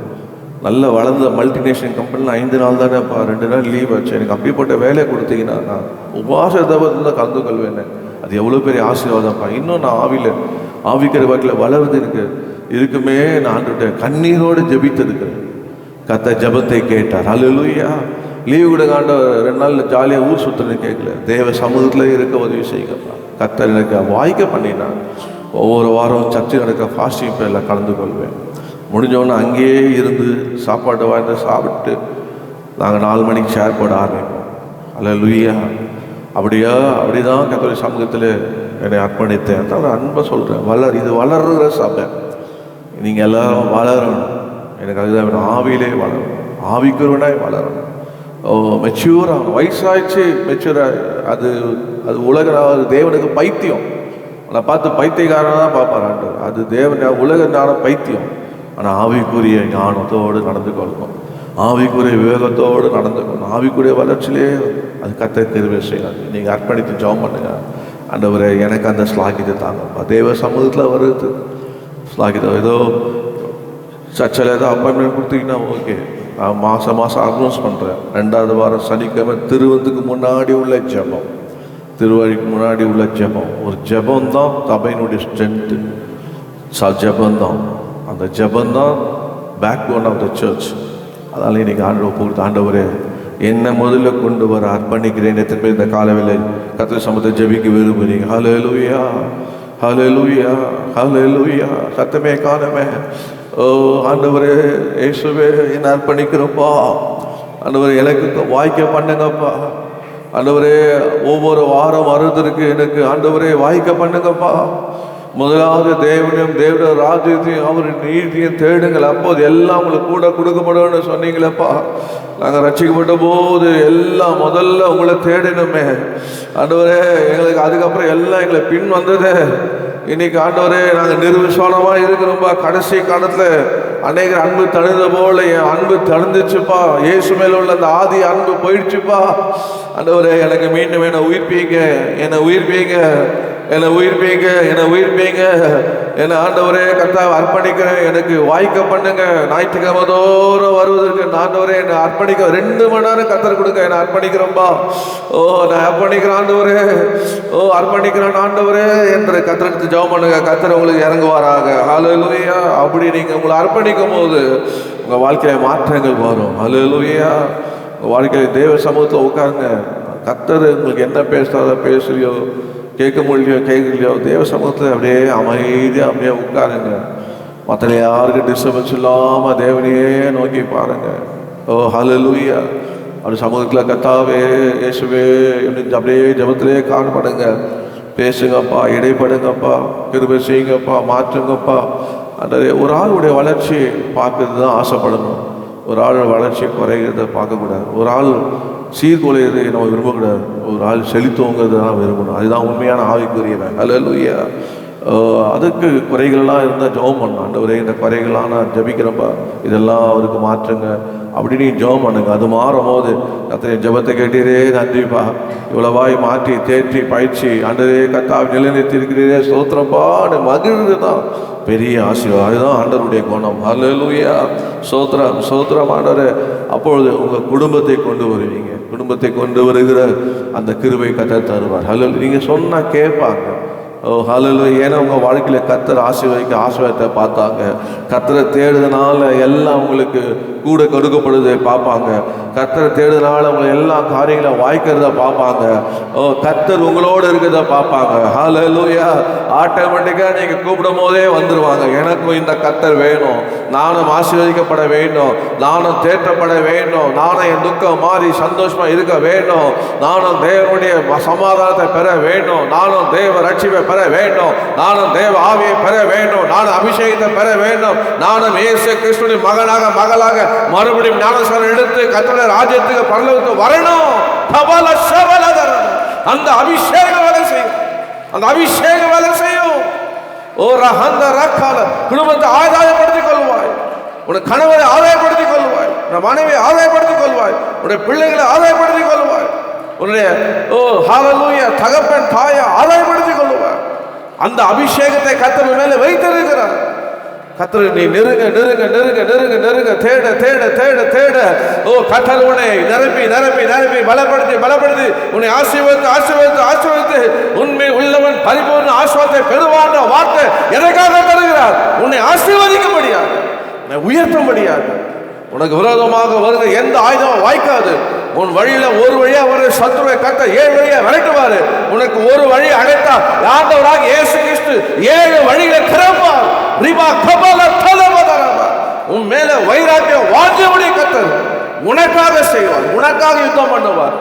நல்ல வளர்ந்த மல்டிநேஷனல் கம்பெனியில் 5 நாள் தானேப்பா, 2 நாள் லீவ் ஆச்சு. எனக்கு அப்படிப்பட்ட வேலையை கொடுத்தீங்கன்னா நான் உபவாச தவத்தில் தான் கலந்து கொள்வேன். அது எவ்வளோ பெரிய ஆசீர்வாதம்ப்பா. இன்னும் நான் ஆவிக்கிற வாக்கில் வளர்ந்து இருக்குமே. நான் ஆண்டுகிட்ட கண்ணீரோடு ஜெபித்திருக்கிறேன். கர்த்தர் ஜெபத்தை கேட்டார். ஹல்லேலூயா. லீவு கூட ஆண்டவர் 2 நாளில் ஜாலியாக ஊர் சுற்றுன்னு கேட்கல. தேவ சமூகத்தில் இருக்க உதவி செய்யுங்கப்பா. கர்த்தர் எனக்கு வாய்க்க பண்ணினான். ஒவ்வொரு வாரம் சர்ச்சை நடக்க ஃபாஸ்டிங் ப்ரேயரில் கலந்து கொள்வேன். முடிஞ்சோடனே அங்கேயே இருந்து சாப்பாடு வாங்கி சாப்பிட்டு நாங்கள் 4 மணிக்கு ஷேர் போட ஆரம்பிப்போம். அல்லேலூயா. அப்படிதான் கர்த்தருடைய சமூகத்தில் என்னை அர்ப்பணித்தேன். தான் அன்பை சொல்கிறேன். இது வளர்கிற சபை. நீங்கள் எல்லாரும் வளரணும். எனக்கு அதுதான் வேணும். ஆவியிலே வளரணும், ஆவிக்குருவனாய் வளரணும். மெச்சூராக வயசாகிடுச்சு மெச்சூராக அது உலக தேவனுக்கு பைத்தியம். நான் பார்த்து பைத்தியக்காரனாக தான் பார்ப்பார் ஆண்டவர். அது தேவன் உலக ஞானம் பைத்தியம். ஆனால் ஆவிக்குரிய ஞானத்தோடு நடந்து கொள்ளணும், ஆவிக்குரிய விவேகத்தோடு நடந்து கொள்ளணும். ஆவிக்குரிய வளர்ச்சியிலே அது கர்த்தர் கிருபை செய்யாது. நீங்கள் அர்ப்பணித்து ஜெபம் பண்ணுங்க. ஆண்டவரே எனக்கு அந்த ஸ்லாகியத்தை தாங்கப்பா. தேவ சமூகத்தில் வருது ஸ்லாகியம். ஏதோ சர்ச்சில் ஏதோ அப்பாயின்மெண்ட் கொடுத்தீங்கன்னா ஓகே, நான் மாதம் அனௌன்ஸ் பண்ணுறேன். 2வது வாரம் சனிக்கிழமை திருவந்துக்கு முன்னாடி உள்ள ஜெபம், திருவழிக்கு முன்னாடி உள்ள ஜெபம். ஒரு ஜெபந்தான் சபையினுடைய ஸ்ட்ரென்த்து. ஜெபந்தான், அந்த ஜெபந்தான் back bone of the church. அதனால இன்னைக்கு ஆண்டவர் கொடுத்த ஆண்டவரே என்ன முதல்ல கொண்டு வர அர்ப்பணிக்கிறேன். எத்தனை பேர் இந்த காலவேளை கர்த்தர் சமூகத்தை ஜெபிக்க விரும்புகிறீங்க? ஹல்லேலூயா, ஹல்லேலூயா, ஹல்லேலூயா. சத்தமே காணமே. ஆண்டவரே இயேசுவே என்ன அர்ப்பணிக்கிறப்பா. ஆண்டவரே எனக்கு வாய்க்க பண்ணுங்கப்பா. ஆண்டவரே ஒவ்வொரு வாரம் வருவதற்கு எனக்கு ஆண்டவரே வாய்க்க பண்ணுங்கப்பா. முதலாவது தேவனையும் தேவனுடைய ராஜ்யத்தையும் அவரின் நீதியையும் தேடுங்கள், அப்போது எல்லாம் உங்களுக்கு கூட கொடுக்கப்படும்னு சொன்னீங்களப்பா. நாங்கள் ரட்சிக்கப்பட்ட போது எல்லாம் முதல்ல உங்களை தேடினோமே ஆண்டவரே. எங்களுக்கு அதுக்கப்புறம் எல்லாம் எங்களை பின் வந்தது. இன்னைக்கு ஆண்டவரே நாங்கள் நிர்விசானமாக இருக்கிறோம்ப்பா. கடைசி காலத்தில் அநேகர் அன்பு தழுந்த போல என் அன்பு தழுந்துச்சுப்பா. இயேசு மேல உள்ள அந்த ஆதி அன்பு போயிடுச்சுப்பா. ஆண்டவரே எனக்கு மீண்டும் என்னை உயிர்ப்பீங்க, என்னை உயிர்ப்பீங்க, என்னை உயிர்ப்பீங்க, என்னை உயிர்ப்பீங்க. என்னை ஆண்டவரே கர்த்தாவை அர்ப்பணிக்கிறேன். எனக்கு வாய்க்க பண்ணுங்க. ஞாயிற்றுக்கிழமை தோறும் வருவதற்கு ஆண்டவரே என்னை அர்ப்பணிக்க 2 மணி நேரம் கர்த்தர் கொடுக்க என்னை அர்ப்பணிக்கிறோம்பா. நான் அர்ப்பணிக்கிறேன் ஆண்டவரே. அர்ப்பணிக்கிறேன் ஆண்டவரே என்று கர்த்தருக்கு ஜெபம் பண்ணுங்க. கர்த்தர் உங்களுக்கு இறங்குவாராக. ஹல்லேலூயா. அப்படி நீங்கள் உங்களை அர்ப்பணிக்கும் போது உங்கள் வாழ்க்கையில மாற்றங்கள் வரும். ஹல்லேலூயா. உங்கள் வாழ்க்கையில் தேவ சமூகத்தில் உட்காருங்க. கர்த்தர் உங்களுக்கு என்ன பேசுறதோ பேசுறியோ, கேட்க முடியலையோ கேட்கலையோ, தேவ சமூகத்தில் அப்படியே அமைதியாக அப்படியே உட்காருங்க. மற்ற யாருக்கும் டிஸ்டர்பன்ஸ் இல்லாமல் தேவனையே நோக்கி பாருங்க. ஹல்லேலூயா. அப்படி சமூகத்தில் கர்த்தாவே இயேசுவே அப்படியே ஜெபத்திலே காணப்படுங்க. பேசுங்கப்பா, இடைப்படுங்கப்பா, கிருபை செய்யுங்கப்பா, மாற்றுங்கப்பா. அந்த ஒரு ஆளுடைய வளர்ச்சி பார்க்கறது தான் ஆசைப்படணும். ஒரு ஆள் வளர்ச்சி குறைகிறத பார்க்கக்கூடாது. ஒரு ஆள் சீர்குலையதை நம்ம விரும்பக்கூடாது. ஒரு ஆள் செழித்தோங்கிறது தான் விரும்பணும். அதுதான் உண்மையான ஆவிக்குரியவன். ஹல்லேலூயா. அதுக்கு குறைகள்லாம் இருந்தால் ஜெபம் பண்ணணும். ஆண்டவரே இந்த குறைகள்லாம் நான் ஜெபிக்கிறப்பா, இதெல்லாம் அவருக்கு மாற்றுங்க அப்படின்னு ஜெபம் பண்ணுங்க. அது மாறும் போது கர்த்தரே ஜெபத்தை கேட்டீரே நன்றிப்பா, இவ்வளவாய் மாற்றி தேற்றி பயிற்சி ஆண்டவரே கர்த்தாவை நிலைநிறுத்தியிருக்கிறீரே ஸ்தோத்திரப்பா மகிழ்ந்து தான் பெரிய ஆசீர்வாதம். அதுதான் ஆண்டவருடைய குணம். ஹல்லேலூயா. ஸ்தோத்திரம், ஸ்தோத்திரம் ஆண்டவரே. அப்பொழுது உங்கள் குடும்பத்தை கொண்டு வருவீங்க. குடும்பத்தை கொண்டு வருகிற அந்த கிருபை கர்த்தர் தருவார். ஹல்லேலூயா. நீங்கள் சொன்னால் கேட்பாங்க. ஹல்லேலூயா. ஏன்னா உங்கள் வாழ்க்கையில் கர்த்தர் ஆசீர்வாதத்தை பார்த்தாங்க. கர்த்தரை தேடுதனால எல்லாம் உங்களுக்கு கூட கொடுக்கப்படுவதை பார்ப்பாங்க. கர்த்தரை தேடுதனால உங்களை எல்லா காரியங்களும் வாய்க்கிறத பார்ப்பாங்க. கர்த்தர் உங்களோடு இருக்கிறத பார்ப்பாங்க. ஹல்லேலூயா. ஆட்டோமேட்டிக்காக நீங்கள் கூப்பிடும் போதே வந்துடுவாங்க. எனக்கும் இந்த கர்த்தர் வேணும், நானும் ஆசீர்வதிக்கப்பட வேண்டும், நானும் தேற்றப்பட வேண்டும், நானும் என் துக்கம் மாறி சந்தோஷமா இருக்க வேண்டும், நானும் தேவனுடைய சமாதானத்தை பெற வேண்டும், நானும் தேவ ரட்சிப்பை பெற வேண்டும், நானும் தேவ ஆவியை பெற வேண்டும், நானும் அபிஷேகத்தை பெற வேண்டும், நானும் இயேசு கிறிஸ்துவின் மகளாக மறுபடியும் ஞானஸ்நானம் எடுத்து கர்த்தருடைய ராஜ்யத்துக்கு பரலோகத்துக்கு வரணும். அந்த அபிஷேகம் வேலை செய்யும். அந்த அபிஷேகம் வேலை செய்யும். குடும்பத்தை ஆதாயப்படுத்திக் கொள்வாய். உன்னை கணவரை ஆதாயப்படுத்திக் கொள்வாய். உன் மனைவியை ஆதாயப்படுத்திக் கொள்வாய். உன்னுடைய பிள்ளைகளை ஆதாயப்படுத்திக் கொள்வாய். உன்னுடைய ஹல்லேலூயா தகப்பன் தாயை ஆதாயப்படுத்திக் கொள்வாய். அந்த அபிஷேகத்தை கர்த்தர் மேலே வைத்திருக்கிறார். கர்த்தரை நீ நெருங்க நெருங்க நெருங்க நெருங்க நெருங்க தேட தேட தேட தேட கர்த்தர் உன்னை நிரப்பி நிரப்பி நிரப்பி பலப்படுத்தி பலப்படுத்தி உன்னை ஆசீர்வதித்து ஆசீர்வதித்து ஆசீர்வதித்து உண்மை உள்ளவன் பரிபூர்ண ஆசீர்வாதத்தை பெறுவான்ற வார்த்தை எதற்காக தருகிறார்? உன்னை ஆசீர்வதிக்க முடியாது, உன்னை உயர்த்த முடியாது. உனக்கு விரோதமாக வருகிற எந்த ஆயுதமும் வாய்க்காது. உன் வழியில ஒரு வழியா ஒரு சத்துருவை கர்த்தர் 7 வழியா விரட்டுவாரு. உனக்கு ஒரு வழி அடைத்தா ஆண்டவராக இயேசு கிறிஸ்து 7 வழிகளை திறப்பார். ரிபா கபல தலவதரபா உன் மேல வைராக்கியம் வாஞ்சவுடைய கர்த்தர் உனக்காக செய்வார், உனக்காக யுத்தம் பண்ணுவார்.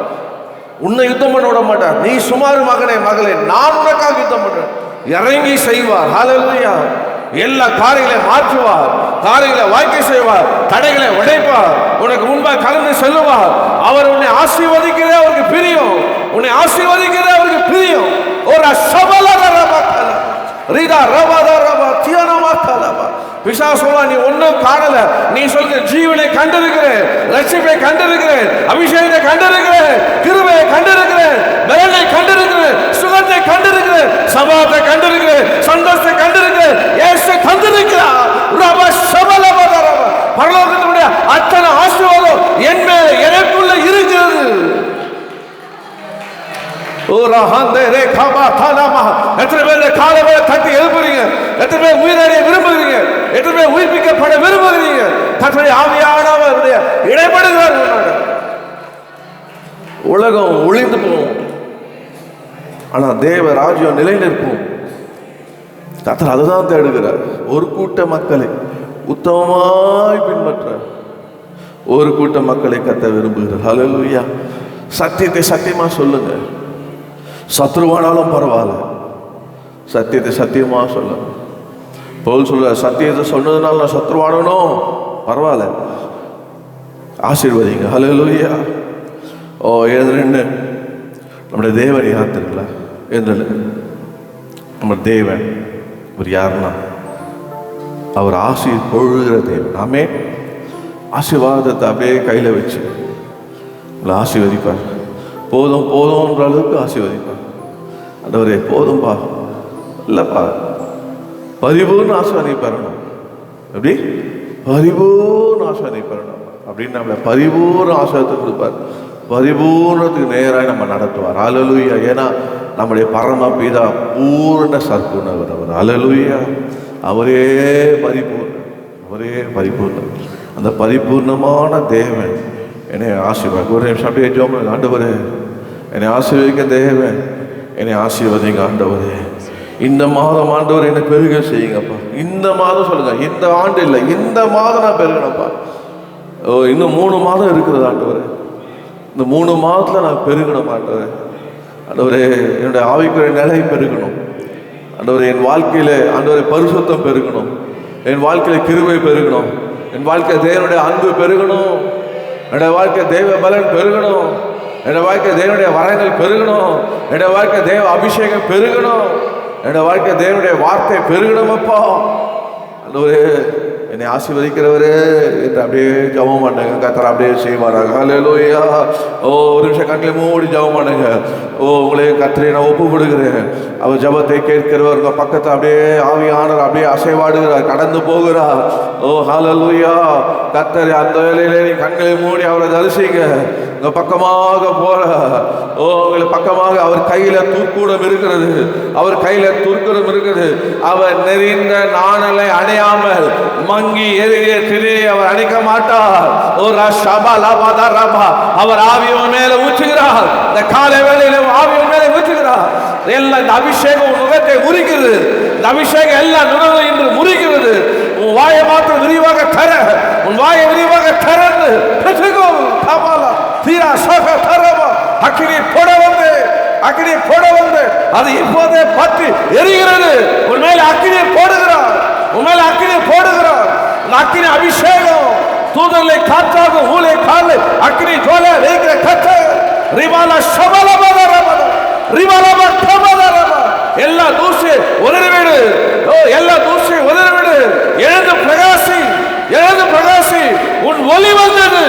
உன்னை யுத்தம் பண்ண விட மாட்டார். நீ சுமார் மகனே மகளே, நான் உனக்காக யுத்தம் பண்றேன். இறங்கி செய்வார். ஹல்லேலூயா. எல்லா காரியங்களை மாற்றுவார், காரியங்களை வாய்க்கை செய்வார், தடைகளை உடைப்பார், உனக்கு முன்பாக கலந்து செல்லுவார். அவர் உன்னை ஆசீர்வதிக்கிறதே அவருக்கு பிரியம், உன்னை ஆசீர்வதிக்கிறதே அவருக்கு பிரியம். ஒரு பிசாசுவா நீ ஒன்னும் காணல, நீ சொல்ற ஜீவனை கண்டிருக்கிறேன், ரட்சிப்பை கண்டிருக்கிறேன், அபிஷேகத்தை கண்டிருக்கிறேன், கிருபையை கண்டிருக்கிறேன், பலனை கண்டிருக்கிறேன், சுகத்தை கண்டிருக்கிறேன், சமாதத்தை கண்டிருக்கிறேன், சந்தோஷத்தை கண்டிருக்கிறேன், இயேசு தந்திருக்கிறார். பரலோகத்தினுடைய அத்தனை ஆசீர்வாதம் என் மேல எனக்குள்ள இருக்கிறது. எத்தனை பேர் காலமே தட்டி எழுப்புறீங்க? எத்தனை பேர் உயிரடைய விரும்புகிறீங்க? எத்தனை பேர் உயிர்ப்பிக்கப்பட விரும்புகிறீங்க? தன்னுடைய ஆவியானவருடைய இடைப்படுகிறார். உலகம் ஒளிந்து போகும், ஆனா தேவ ராஜ்யம் நிலை நிற்போம். கர்த்தர் அதுதான் தேடுகிறார். ஒரு கூட்ட மக்களை உத்தமமாய் பின்பற்ற ஒரு கூட்ட மக்களை கர்த்தர் விரும்புகிறார். ஹல்லேலூயா. சத்தியத்தை சத்தியமா சொல்லுங்க. சத்ருவானாலும் பரவாயில்ல, சத்தியத்தை சத்தியமா சொல்ல. பவுல் சொல்ற, சத்தியத்தை சொன்னதுனால நான் சத்ருவானனும் பரவாயில்ல, ஆசீர்வதிங்க. ஹல்லேலூயா. ஓ எழுதுன்னு நம்முடைய தேவன் யாத்திரல எழுதுல. நம்ம தேவன் இவர் யாருன்னா அவர் ஆசீர் பொழுகிற தேவன். ஆமே. ஆசீர்வாதத்தை அப்படியே கையில வச்சு உங்களை ஆசீர்வதிப்பார். போதும் போதும்ன்ற அளவுக்கு ஆசீர்வதிப்பார். ஆண்டவரே போதும்பா, இல்லப்பா, பரிபூர்ண ஆசீர்வதிப்பாரணும். எப்படி பரிபூர்ண ஆசீர்வதிப்பாரணும் அப்படின்னு நம்மளை பரிபூர்ண ஆசீர்வாதத்தை கொடுப்பார். பரிபூர்ணத்துக்கு நேராக நம்ம நடத்துவார். ஹல்லேலூயா. ஏன்னா நம்முடைய பரம பிதா பூர்ண சர்க்குணவர் அவர். ஹல்லேலூயா. அவரே பரிபூர்ணம், அவரே பரிபூர்ணம். அந்த பரிபூர்ணமான தேவன் என்னை ஆசீர்வாதம். ஒரு நிமிஷம் அப்படியே ஜெபம் பண்ணுங்க. ஆண்டவரே என்னை ஆசீர்வதிக்க தேவன், என்னை ஆசீர்வதிங்க ஆண்டவரே. இந்த மாதம் ஆண்டவர் என்னை பெருக செய்யுங்கப்பா. இந்த மாதம் சொல்லுங்க, இந்த ஆண்டு இல்லை, இந்த மாதம் நான் பெருகணும்ப்பா. இன்னும் 3 மாதம் இருக்கிறது ஆண்டவரே. இந்த 3 மாதத்துல நான் பெருகணும் ஆண்டவரே. ஆண்டவரே என்னுடைய ஆவிக்குரிய நிலை பெருகணும் ஆண்டவரே. என் வாழ்க்கையில ஆண்டவரே பரிசுத்தம் பெருகணும், என் வாழ்க்கையில கிருபை பெருகணும், என் வாழ்க்கை தேவனுடைய அன்பு பெருகணும், என்னுடைய வாழ்க்கை தேவ பலன் பெருகணும், என்னுடைய வாழ்க்கை தேவனுடைய வரங்கள் பெருகணும், என்னுடைய வாழ்க்கை தேவ அபிஷேகம் பெருகணும், என்னுடைய வாழ்க்கை தேவனுடைய வார்த்தை பெருகணும். அப்பா ஆண்டவரே என்னை ஆசீர்வதிக்கிறவரே என்று அப்படியே ஜெபம் பண்ணுங்க. கர்த்தர் அப்படியே செய்வாராக. ஹல்லேலூயா. ஓ ஒரு நிமிஷம் கண்களை மூடி ஜெபம் பண்ணுங்க. ஓ உங்களையும் கர்த்தரை நான் ஒப்பு கொடுக்கிறேன். அவர் ஜெபத்தை கேட்கிறவர் உங்க பக்கத்தை அப்படியே ஆவியானவர் அப்படியே அசைவாடுகிறார், கடந்து போகிறார். ஓ ஹல்லேலூயா. கர்த்தர் அந்த வேளையிலே நீ கண்களை மூடி அவரை தரிசிங்க. உங்க பக்கமாக போற, ஓ உங்களை பக்கமாக அவர் கையில தூக்குடம் இருக்கிறது, அவர் கையில தூக்குடம் இருக்கிறது. அவர் நெறிந்த நாணலை அடையாமல் மங்கி எரிய திரையை அவர் அணைக்க மாட்டார். அவர் ஆவியின் மேல ஊற்றுகிறார். இந்த காலை வேளையில ஆவியின் மேல ஊற்றுகிறார். எல்லாம் இந்த அபிஷேகம் முகத்தை முறிக்கிறது. இந்த அபிஷேகம் எல்லா நுணர்வை இன்று முறிக்கிறது. உன் வாயை மாத்திரம் விரிவாக தர, உன் வாயை விரிவாக திறந்து பெற்றுக்கோ. தீரா சக தரவா அக்கினி போட வந்து, அக்கினி போட வந்து அது இப்போதே பற்றி எரிகிறது. உன் மேல அக்கினியை போடுகிறார், உன் மேல அக்கினியை போடுகிறார். அக்கினி அபிஷேகம் தூதர்களை காற்றாக ஊழலை காலை அக்கினி ஜோல வைக்கிற கற்ற ரிவாலா சபலபதரபத ரிவாலப கபதரப எல்லா தூசி உதறிவிடு. ஓ எல்லா தூசி உதறிவிடு. எழுந்து பிரகாசி, எழுந்து பிரகாசி. உன் ஒளி வந்தது,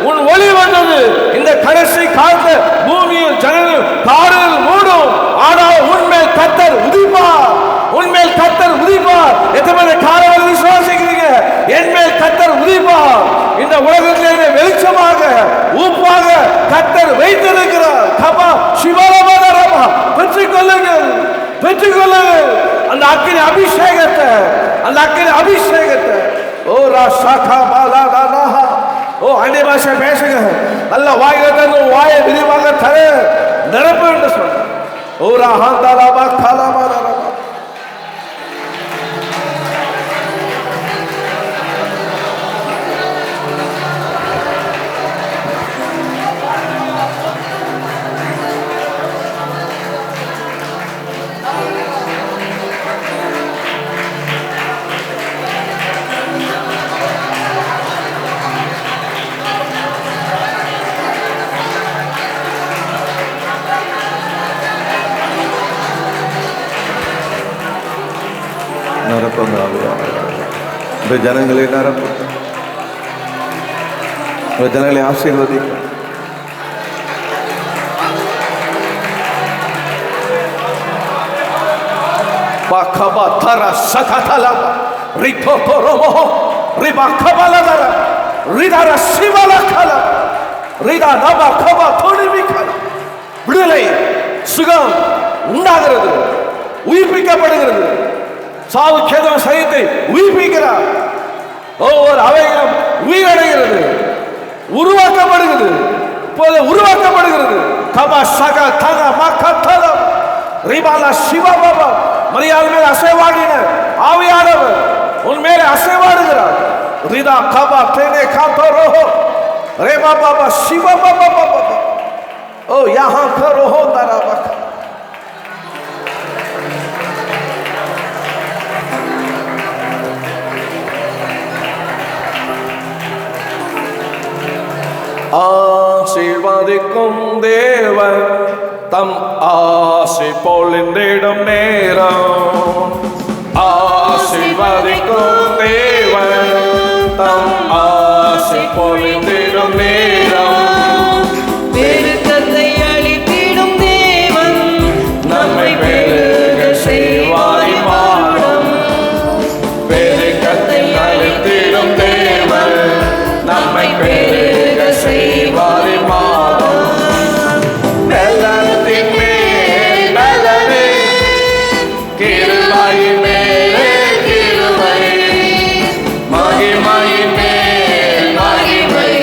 உன் ஒளி வந்தது. இந்த கடைசி காலத்து பூமியில் ஜனங்கள் காடுகள் மூடும், ஆனால் உன்மேல் கர்த்தர் உதிப்பார், உன்மேல் கர்த்தர் உதிப்பார். எத்தனை காலவரை விசுவாசிக்கிறீங்க? என்மேல் கர்த்தர் உதிப்பார். இந்த உலகத்திலே வெளிச்சமாக ஊப்பாக கர்த்தர் வைத்திருக்கிறார். கபா சிவரமரமா பெற்றுக்கொள்ளுங்கள், பெற்றுக்கொள்ளுங்கள் அந்த அக்கினி அபிஷேகத்தை, அந்த அக்கினி அபிஷேகத்தை. ஓ ராஷாகா பாலாதானா. ஓ அந்நிய பாஷை பேசுங்க. நல்ல வாய்களை வாயை விரிவாக தர நிரப்பு என்று சொல்ற. ஓ ராஹாந்தாலாபா காலாமாலாபா. நிரப்புங்க ஆவியானவரே. இந்த ஜனங்களை நிரப்பு, இந்த ஜனங்களை ஆசீர்வதிக்க. Bakaba tara sakatala ripoporomo ribakabala dara ridara sivala kala rida naba kaba tolivikala. விடுதலை சுகம் உண்டாகிறது, உயிர்ப்பிக்கப்படுகிறது. சாவு கேதம் சகித்து உயிர்ப்பிக்கிறார். ஒவ்வொரு அவைகளும் உயிரடைகிறது, உருவாக்கப்படுகிறது. இப்போது உருவாக்கப்படுகிறது. கபா சக தக மக்கத்தல ரிபாலா சிவா பாபா மரியாள் மேல் அசைவாடின ஆவியானவர் உன் மேலே அசைவாடுகிறார். ரிதா கபா தேனே காத்தோரோ ரேபா பாபா சிவா பாபா பாபா ஓ யஹா கரோ ஹோ தராபா. ஆசீர்வதிக்கும் தேவன் தம் ஆசி பொழிந்திடும் நேரம். ஆசீர்வதிக்கும் தேவன் தம் ஆசி பொழிந்திடும் நேரம். பெருக்கத்தை அளித்திடும் தேவன் நம்மை பெருக செய்வாய் மாடம். பெருக்கத்தை அளித்திடும் தேவன் நம்மை பெருக செய்வாய் மாதம். நலத்தின் மேல் நலனே, கிருபையின் மேலே கிருபை, மகிமையின் மேல் மகிமை,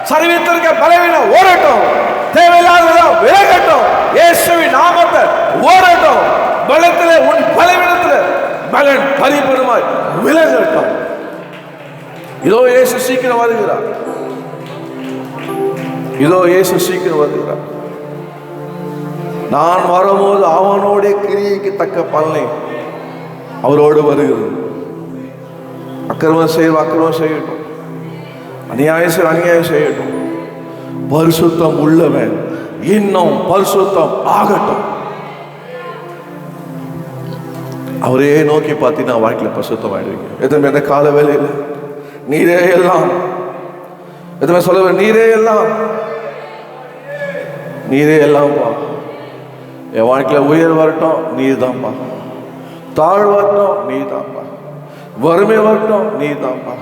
சரீரத்திற்கு பலவீனம் ஓடட்டும், தேவையில்லாததெல்லாம் விலகட்டும், இயேசுவின் நாமத்தை ஓடட்டும். பலத்திலே உன் பலவீனத்திலே பலன் பரிபூர்ணமாய் விலகட்டும். இதோ இயேசு சீக்கிரம் வருகிறார். இதோ இயேசு சீக்கிரம் வருகிறார். நான் வரும்போது அவனுடைய கிரியைக்கு தக்க பலனை அவரோடு வருகிறது. அக்கிரமம் செய்ய அக்கிரமம் செய்யட்டும், அநியாயம் செய்ய அநியாயம் செய்யட்டும். பரிசுத்தம் உள்ளவன் இன்னும் பரிசுத்தம் ஆகட்டும். அவரே நோக்கி பார்த்தீங்கன்னா வாழ்க்கையில் பரிசுத்தம் ஆயிடுவீங்க. எதுவுமே கால வேலையில் நீரே எல்லாம், எதுவுமே சொல்ல நீரே எல்லாம், நீரே எல்லாம்ப்பா. என் வாழ்க்கையில் உயர் வரட்டும் நீர் தான்ப்பா, தாழ் வரட்டும் நீர் தான்ப்பா, வறுமை வரட்டும் நீர் தான்ப்பா,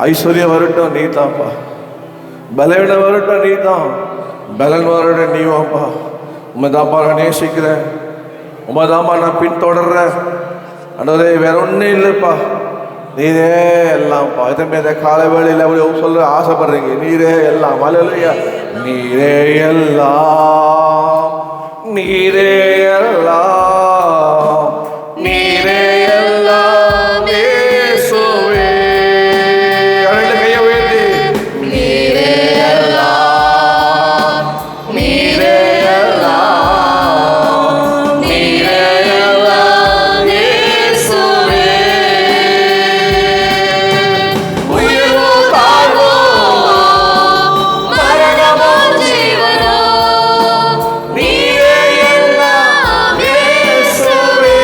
ஐஸ்வர்யம் வரட்டும் நீர் தான்ப்பா, பலவீனம் வரட்டும் நீ தான், பலன் வரட்டும் நீ வாப்பா. உண்மைதான்ப்பா நான் நேசிக்கிறேன், உண்மைதான்ப்பா நான் பின்தொடர்றேன். அன்றதே வேற ஒன்றும் இல்லைப்பா, நீரே எல்லாம்ப்பா. எதுவுமே கால வேளையில் அப்படி சொல்ல ஆசைப்படுறீங்க. நீரே எல்லாம், அல்லேலூயா. நீரே எல்லாம், நீரே எல்லாம், நீரே எல்லாம் இயேசுவே. அழைத்து கையை உயர்த்தி நீரே எல்லாம், நீரே எல்லாம், நீரே எல்லாம் இயேசுவே. உயிரோ தாழ்வோ மரணமோ ஜீவனோ நீரே எல்லாம் இயேசுவே.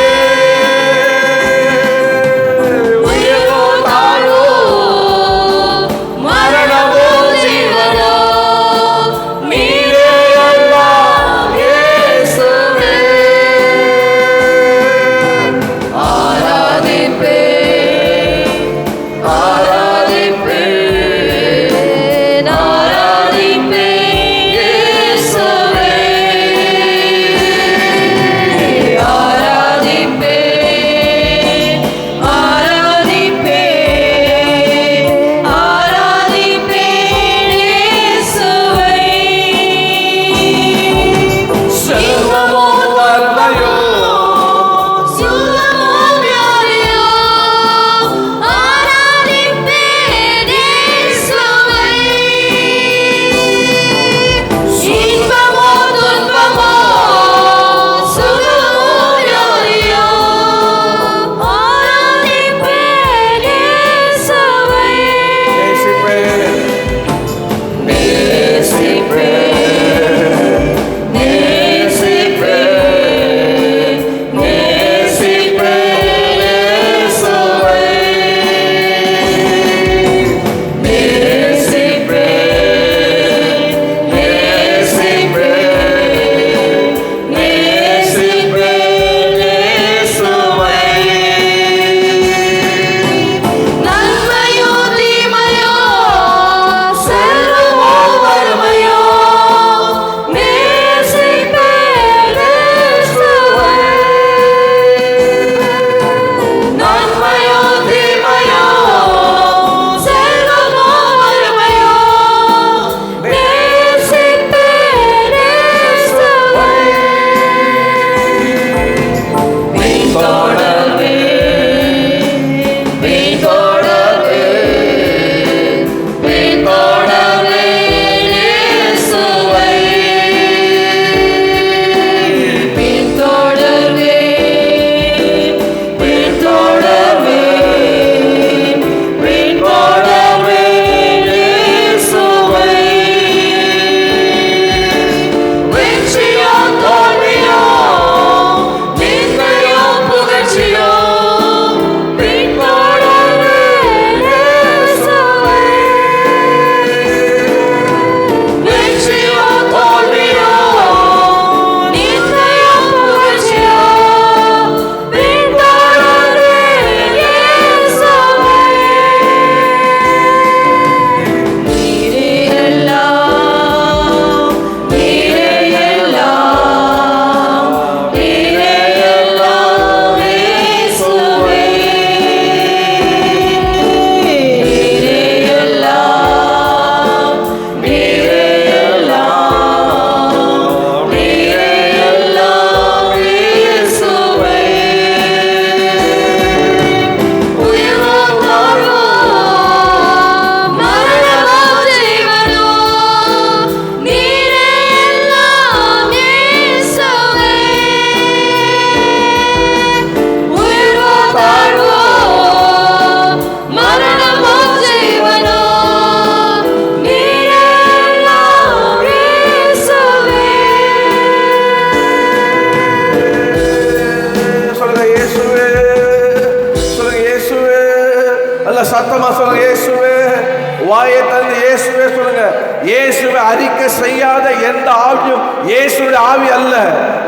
இயேசுவை அறிக்கை செய்யாத எந்த ஆவியும் இயேசுடைய ஆவி அல்ல.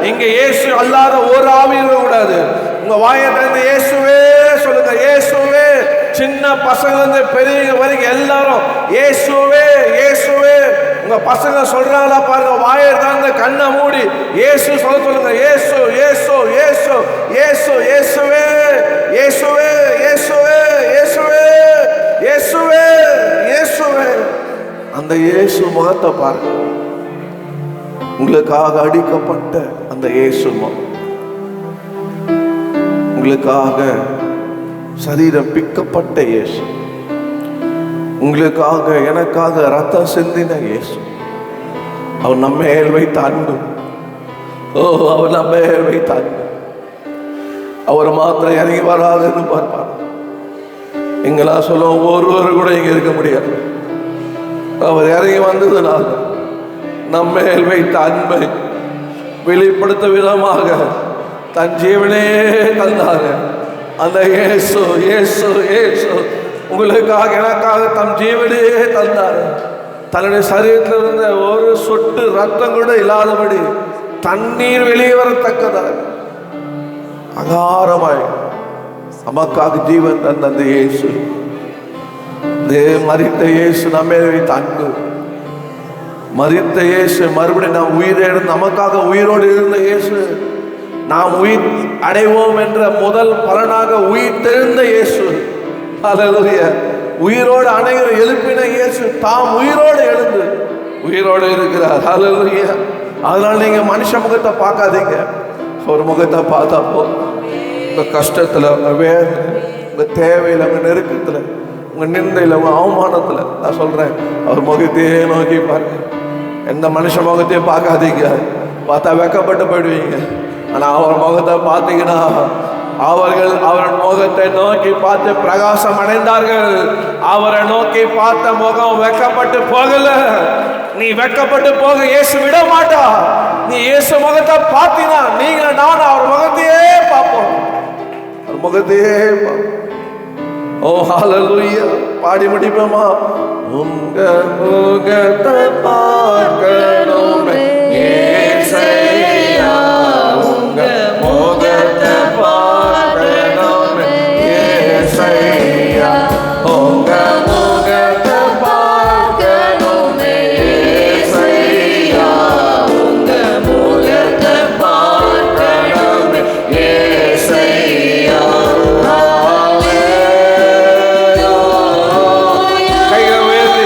இங்க இயேசு அல்லாத ஒரு ஆவி இருக்கக்கூடாது. உங்க வாயை திறந்து இயேசுவே சொல்லுங்க. இயேசுவே. சின்ன பசங்க இருந்து பெரியவங்க வரைக்கும் எல்லாரும் இயேசுவே இயேசுவே. உங்க பசங்க சொல்றாங்களா பாருங்க, வாயை திறந்து கண்ணை மூடி இயேசு சொல்லுங்க. இயேசு இயேசு இயேசு இயேசு இயேசுவே இயேசுவே இயேசுவே இயேசுவே இயேசுவே இயேசுவே. அந்த இயேசு முகத்தை பாருங்க. உங்களுக்காக அடிக்கப்பட்ட அந்த இயேசு முகம், உங்களுக்காக சரீரம் பிக்கப்பட்ட இயேசு, உங்களுக்காக எனக்காக ரத்தம் சிந்தின இயேசு. அவர் நம்ம மேல் வைத்த அன்பு. ஓ, அவர் நம்ம மேல் வைத்த அன்பு. அவர் மாத்திரம் இறங்கி வராதுன்னு பார்ப்பார். இங்கெல்லாம் சொல்லுவோம், ஒருவர் கூட இங்க இருக்க முடியாது. அவர் இறங்கி வந்ததுனால நம்ம மேல் வைத்த அன்பை வெளிப்படுத்த விதமாக தன் ஜீவனே தந்தார். அந்த இயேசு இயேசு இயேசு உங்களுக்காக எனக்காக தம் ஜீவனே தந்தார். தன்னுடைய சரீரத்தில் இருந்த ஒரு சொட்டு ரத்தம் கூட இல்லாதபடி தண்ணீர் வெளியே வரத்தக்கதாக அகாரமாய் நமக்காக ஜீவன் தந்த அந்த இயேசு, மரித்த இயேசு நம்ம வைத்த அன்பு, மரித்த இயேசு மறுபடியும் நாம் உயிரோடு நமக்காக உயிரோடு இருந்த இயேசு, நாம் உயிர் அடைவோம் என்ற முதல் பலனாக உயிர் தெழுந்த இயேசு. அல்லேலூயா. உயிரோடு அனைவரும் எழுப்பின இயேசு தாம் உயிரோடு எழுந்து உயிரோடு இருக்கிறார். அல்லேலூயா. அதனால நீங்க மனுஷ முகத்தை பார்க்காதீங்க, ஒரு முகத்தை பார்த்தா போதும். உங்க கஷ்டத்துல, உங்க வேதனை, உங்க தேவையில, உங்க நெருக்கத்துல, உங்க நிந்தையில, உங்க அவமானத்துல நான் சொல்றேன், அவர் முகத்தையே நோக்கி பாருங்க. எந்த மனுஷ முகத்தையும் பார்க்காதீங்க, பார்த்தா வெக்கப்பட்டு போயிடுவீங்க. ஆனா அவர் முகத்தை பார்த்தீங்கன்னா அவர்கள் அவர் முகத்தை நோக்கி பார்த்து பிரகாசம் அடைந்தார்கள். அவரை நோக்கி பார்த்த முகம் வெக்கப்பட்டு போகல. நீ வெக்கப்பட்டு போக இயேசு விட மாட்டா. நீ இயேசு முகத்தை பார்த்தீங்கன்னா நீங்க நான் அவர் முகத்தையே பார்ப்போம், அவர் முகத்தையே பார்ப்போம். ஓ ஹல்லேலூயா. பாடி முடிப்போமா? உங்க முகத்தை பார்க்கணுமே இயேசையா, உங்க முகத்தை பார்க்கணுமே இயேசையா, உங்க முகத்தை பார்க்கணுமே இயேசையா, உங்க முகத்தை பார்க்கணுமே இயேசையா. கைகளை உயர்த்தி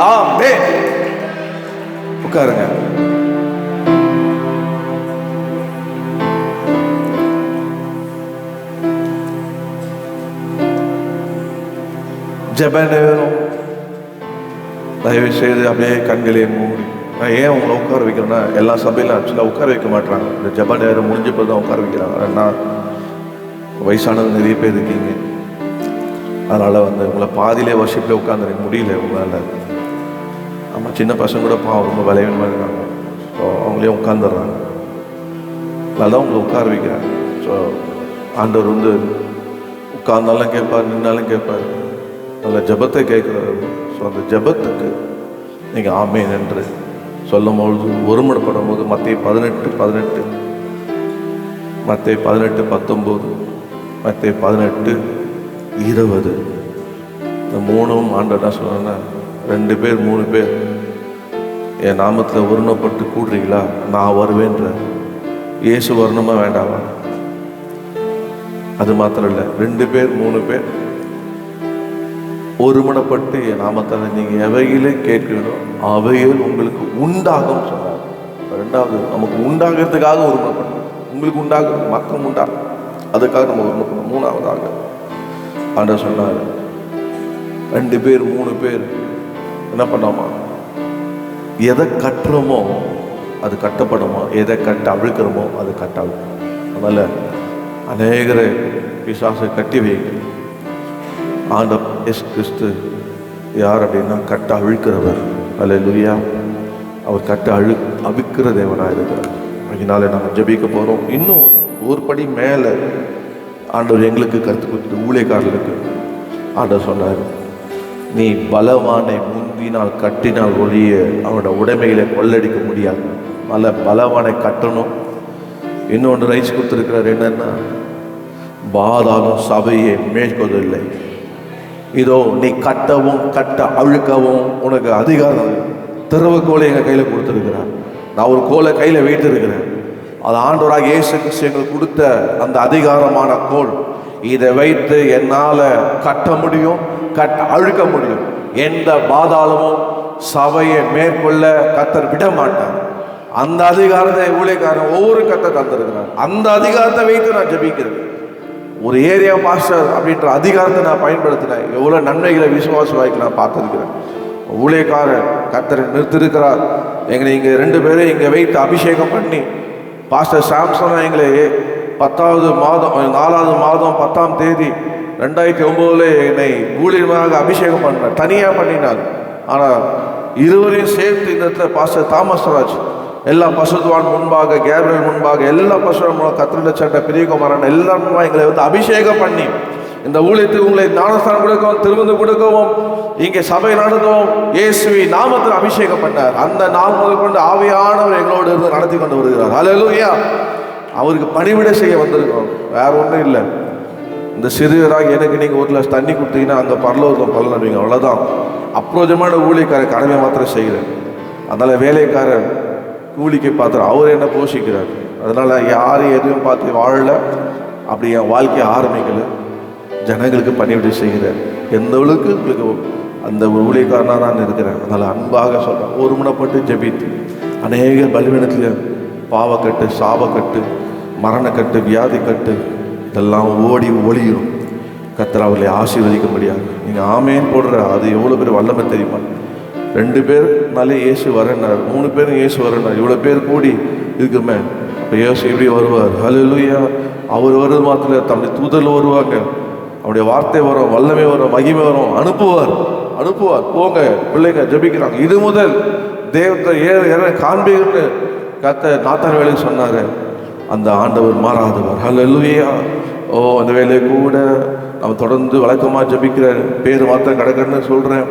ஆமென். உட்காருங்க. ஜெப நேரம் தயவு செய்து அப்படியே கண்களே மூடி. நான் ஏன் உங்களை உட்கார வைக்கிறேன்னா, எல்லா சபையிலும் ஆக்சுவலாக உட்கார வைக்க மாட்டாங்க. இந்த ஜெப நேரம் முடிஞ்ச போது தான் உட்கார வைக்கிறாங்க. நான் வயசானது நிறைய பேர் இருக்கீங்க, அதனால் உங்களை பாதியிலே வர்ஷிப்பில் உட்காந்துருக்க முடியல உங்களால். ஆமாம், சின்ன பசங்க கூட பாவம் ரொம்ப விளையாடுமா இருக்காங்க. ஸோ அவங்களே உட்காந்துடுறாங்க. அதனால தான் உங்களை உட்கார வைக்கிறாங்க. ஸோ ஆண்டவர் உட்கார்ந்தாலும் கேட்பார், நின்னாலும் கேட்பார். நல்ல ஜெபத்தை கேட்குறாரு. ஸோ அந்த ஜெபத்துக்கு நீங்கள் ஆமேன் என்று சொல்லும் பொழுது ஒருமுறைப்படும் போது மத்தேயு 18:18, மத்தேயு 18:19, மத்தேயு 18:20 இந்த மூணும் ஆண்டவர் என்ன சொல்கிறேன்னா, 2 பேர் 3 பேர் என் நாமத்தில் ஒருமைப்பட்டு கூடுறீங்களா, நான் வருவேன்ற. இயேசு வரணுமா வேண்டாமா? அது மாத்திரம் இல்லை, 2 பேர் 3 பேர் ஒருமனப்பட்டு என் நாமத்தால் நீங்கள் எவையிலே கேட்கிறீங்களோ அவையில் உங்களுக்கு உண்டாகும் சொன்னார். 2வது, நமக்கு உண்டாகிறதுக்காக ஒருமனப்படும். உங்களுக்கு உண்டாகும், மக்கள் உண்டாகும், அதுக்காக நம்ம ஒருமனப்படும். 3வதாக ஆண்டவர் சொன்னார், 2 பேர் 3 பேர் என்ன பண்ணோமா, எதை கட்டுறோமோ அது கட்டப்படுமா, எதை அவிழ்க்கிறோமோ அது கட்டாகும். அதனால் அநேகரை பிசாசை கட்டி வைக்க ஆண்டவர் இயேசு கிறிஸ்து யார் அப்படின்னா கட்ட அவிழ்க்கிறவர். அல்லேலூயா. அவர் கட்ட அவிழ்க்கிற தேவனாக இருக்கிறார். அதனால நம்ம ஜெபிக்க போகிறோம். இன்னும் ஒரு படி மேலே ஆண்டவர் எங்களுக்கு கருத்து கொடுத்து ஊழியக்காரர்களுக்கு ஆண்டவர் சொன்னார், நீ பலவானை முந்தினால் கட்டினால் ஒழிய அவனோட உடைமைகளை கொள்ளடிக்க முடியாது. நல்ல பலவானை கட்டணும். இன்னொன்று ரைட்ஸ் கொடுத்துருக்கிறார், என்னன்னா பாதாளம் சபையை மேற்கொள்ளவில்லை. இதோ நீ கட்டவும் கட்ட அழுக்கவும் உனக்கு அதிகாரம். திறவுகோலை எங்கள் கையில் கொடுத்துருக்கிறார். நான் ஒரு கோலை கையில் வைத்திருக்கிறேன். அது ஆண்டவராக இயேசு கிறிஸ்து எங்களுக்கு கொடுத்த அந்த அதிகாரமான கோல். இதை வைத்து என்னால் கட்ட முடியும், அழுக்க முடியும். எந்த பாதாளமும் சபையை மேற்கொள்ள கர்த்தர் விட மாட்டார். அந்த அதிகாரத்தை ஊழியக்காரன் ஒவ்வொரு கர்த்தர் தந்திருக்கிறார். அந்த அதிகாரத்தை வைத்து நான் ஜெபிக்கிறேன். ஒரு ஏரியா மாஸ்டர் அப்படின்ற அதிகாரத்தை நான் பயன்படுத்தினேன். எவ்வளோ நன்மைகளை விசுவாச வாய்க்கு நான் பார்த்துருக்கிறேன். ஊழியக்காரர் கர்த்தரை நிறுத்திருக்கிறார். எங்களை இங்கே 2 பேரும் இங்கே வைத்து அபிஷேகம் பண்ணி, பாஸ்டர் சாம்சனை எங்களை 10வது மாதம் 4வது மாதம் 10ஆம் தேதி 2009 என்னை ஊழியமாக அபிஷேகம் பண்ணார். தனியாக பண்ணினார். ஆனால் இருவரையும் சேர்த்து இந்த இடத்துல பாஸ்டர் தாமஸ் ராஜ் எல்லா பசுத்வான் முன்பாக, கேப்ரியல் முன்பாக, எல்லா பசுவான் மூலம் கத்திரில சட்டை பிரியகுமாரன் எல்லாரும் முன்பாக எங்களை அபிஷேகம் பண்ணி இந்த ஊழியத்துக்கு உங்களை ஞானஸ்தானம் கொடுக்கவும், திருமந்து கொடுக்கவும், இங்கே சபை நடத்தவும் இயேசுவி நாமத்தில் அபிஷேகம் பண்ணார். அந்த நாள் முதல் கொண்டு ஆவியானவர் எங்களோடு இருந்து நடத்தி கொண்டு வருகிறார். ஹல்லேலூயா. அவருக்கு பணிவிடை செய்ய வந்திருக்கோம், வேற ஒன்றும் இல்லை. இந்த சிறியராக எனக்கு நீங்கள் 1 கிளாஸ் தண்ணி கொடுத்தீங்கன்னா அந்த பரலோகம் பலனீங்க, அவ்வளோதான். அப்ரோஜமான ஊழியக்காரர் கடமை மாத்திரம் செய்கிறேன். அதனால் வேலைக்காரர் கூலிக்கு பார்த்துறார், அவர் என்ன போஷிக்கிறார். அதனால் யாரையும் எதுவும் பார்த்து வாழல, அப்படி என் வாழ்க்கையை ஆரம்பிக்கல, ஜனங்களுக்கு பணிவிடை செய்கிறார். எந்த அளவுக்கு உங்களுக்கு அந்த ஊழியக்காரனாக நான் இருக்கிறேன். அதனால் அன்பாக சொல்கிறேன், ஒருமுனைப்பட்டு ஜெபித்து அநேக பலவீனத்தில் பாவக்கட்டு, சாபக்கட்டு, மரணக்கட்டு, வியாதிக்கட்டு இதெல்லாம் ஓடி ஒளியும். கர்த்தர் அவர்களை ஆசீர்வதிக்க முடியாது. நீங்கள் ஆமேன் போடுற அது எவ்வளோ பேர் வல்லமை தெரியுமா? 2 பேர்னாலே இயேசு வரேன்னார், 3 பேரும் இயேசு வரேன்னார். இவ்வளோ பேர் கூடி இருக்குமே, அப்போ இயேசு எப்படி வருவார்? ஹல்லேலூயா. அவர் வருவது மாத்திரம் தம்முடைய தூதர்கள் வருவாங்க, அவருடைய வார்த்தை வரும், வல்லமை வரும், மகிமை வரும், அனுப்புவார். போங்க பிள்ளைங்க ஜெபிக்கிறாங்க. இது முதல் தேவத்தை ஏற காண்பீங்கன்னு கர்த்தர் நாத்தான் வேலைக்கு சொன்னார். அந்த ஆண்டவர் மாறாதவர். ஹல்லேலூயா. ஓ, அந்த வேலையை கூட நம்ம தொடர்ந்து வழக்கமாக ஜெபிக்கிற பேர் மாத்திரம் கிடக்குன்னு சொல்கிறேன்.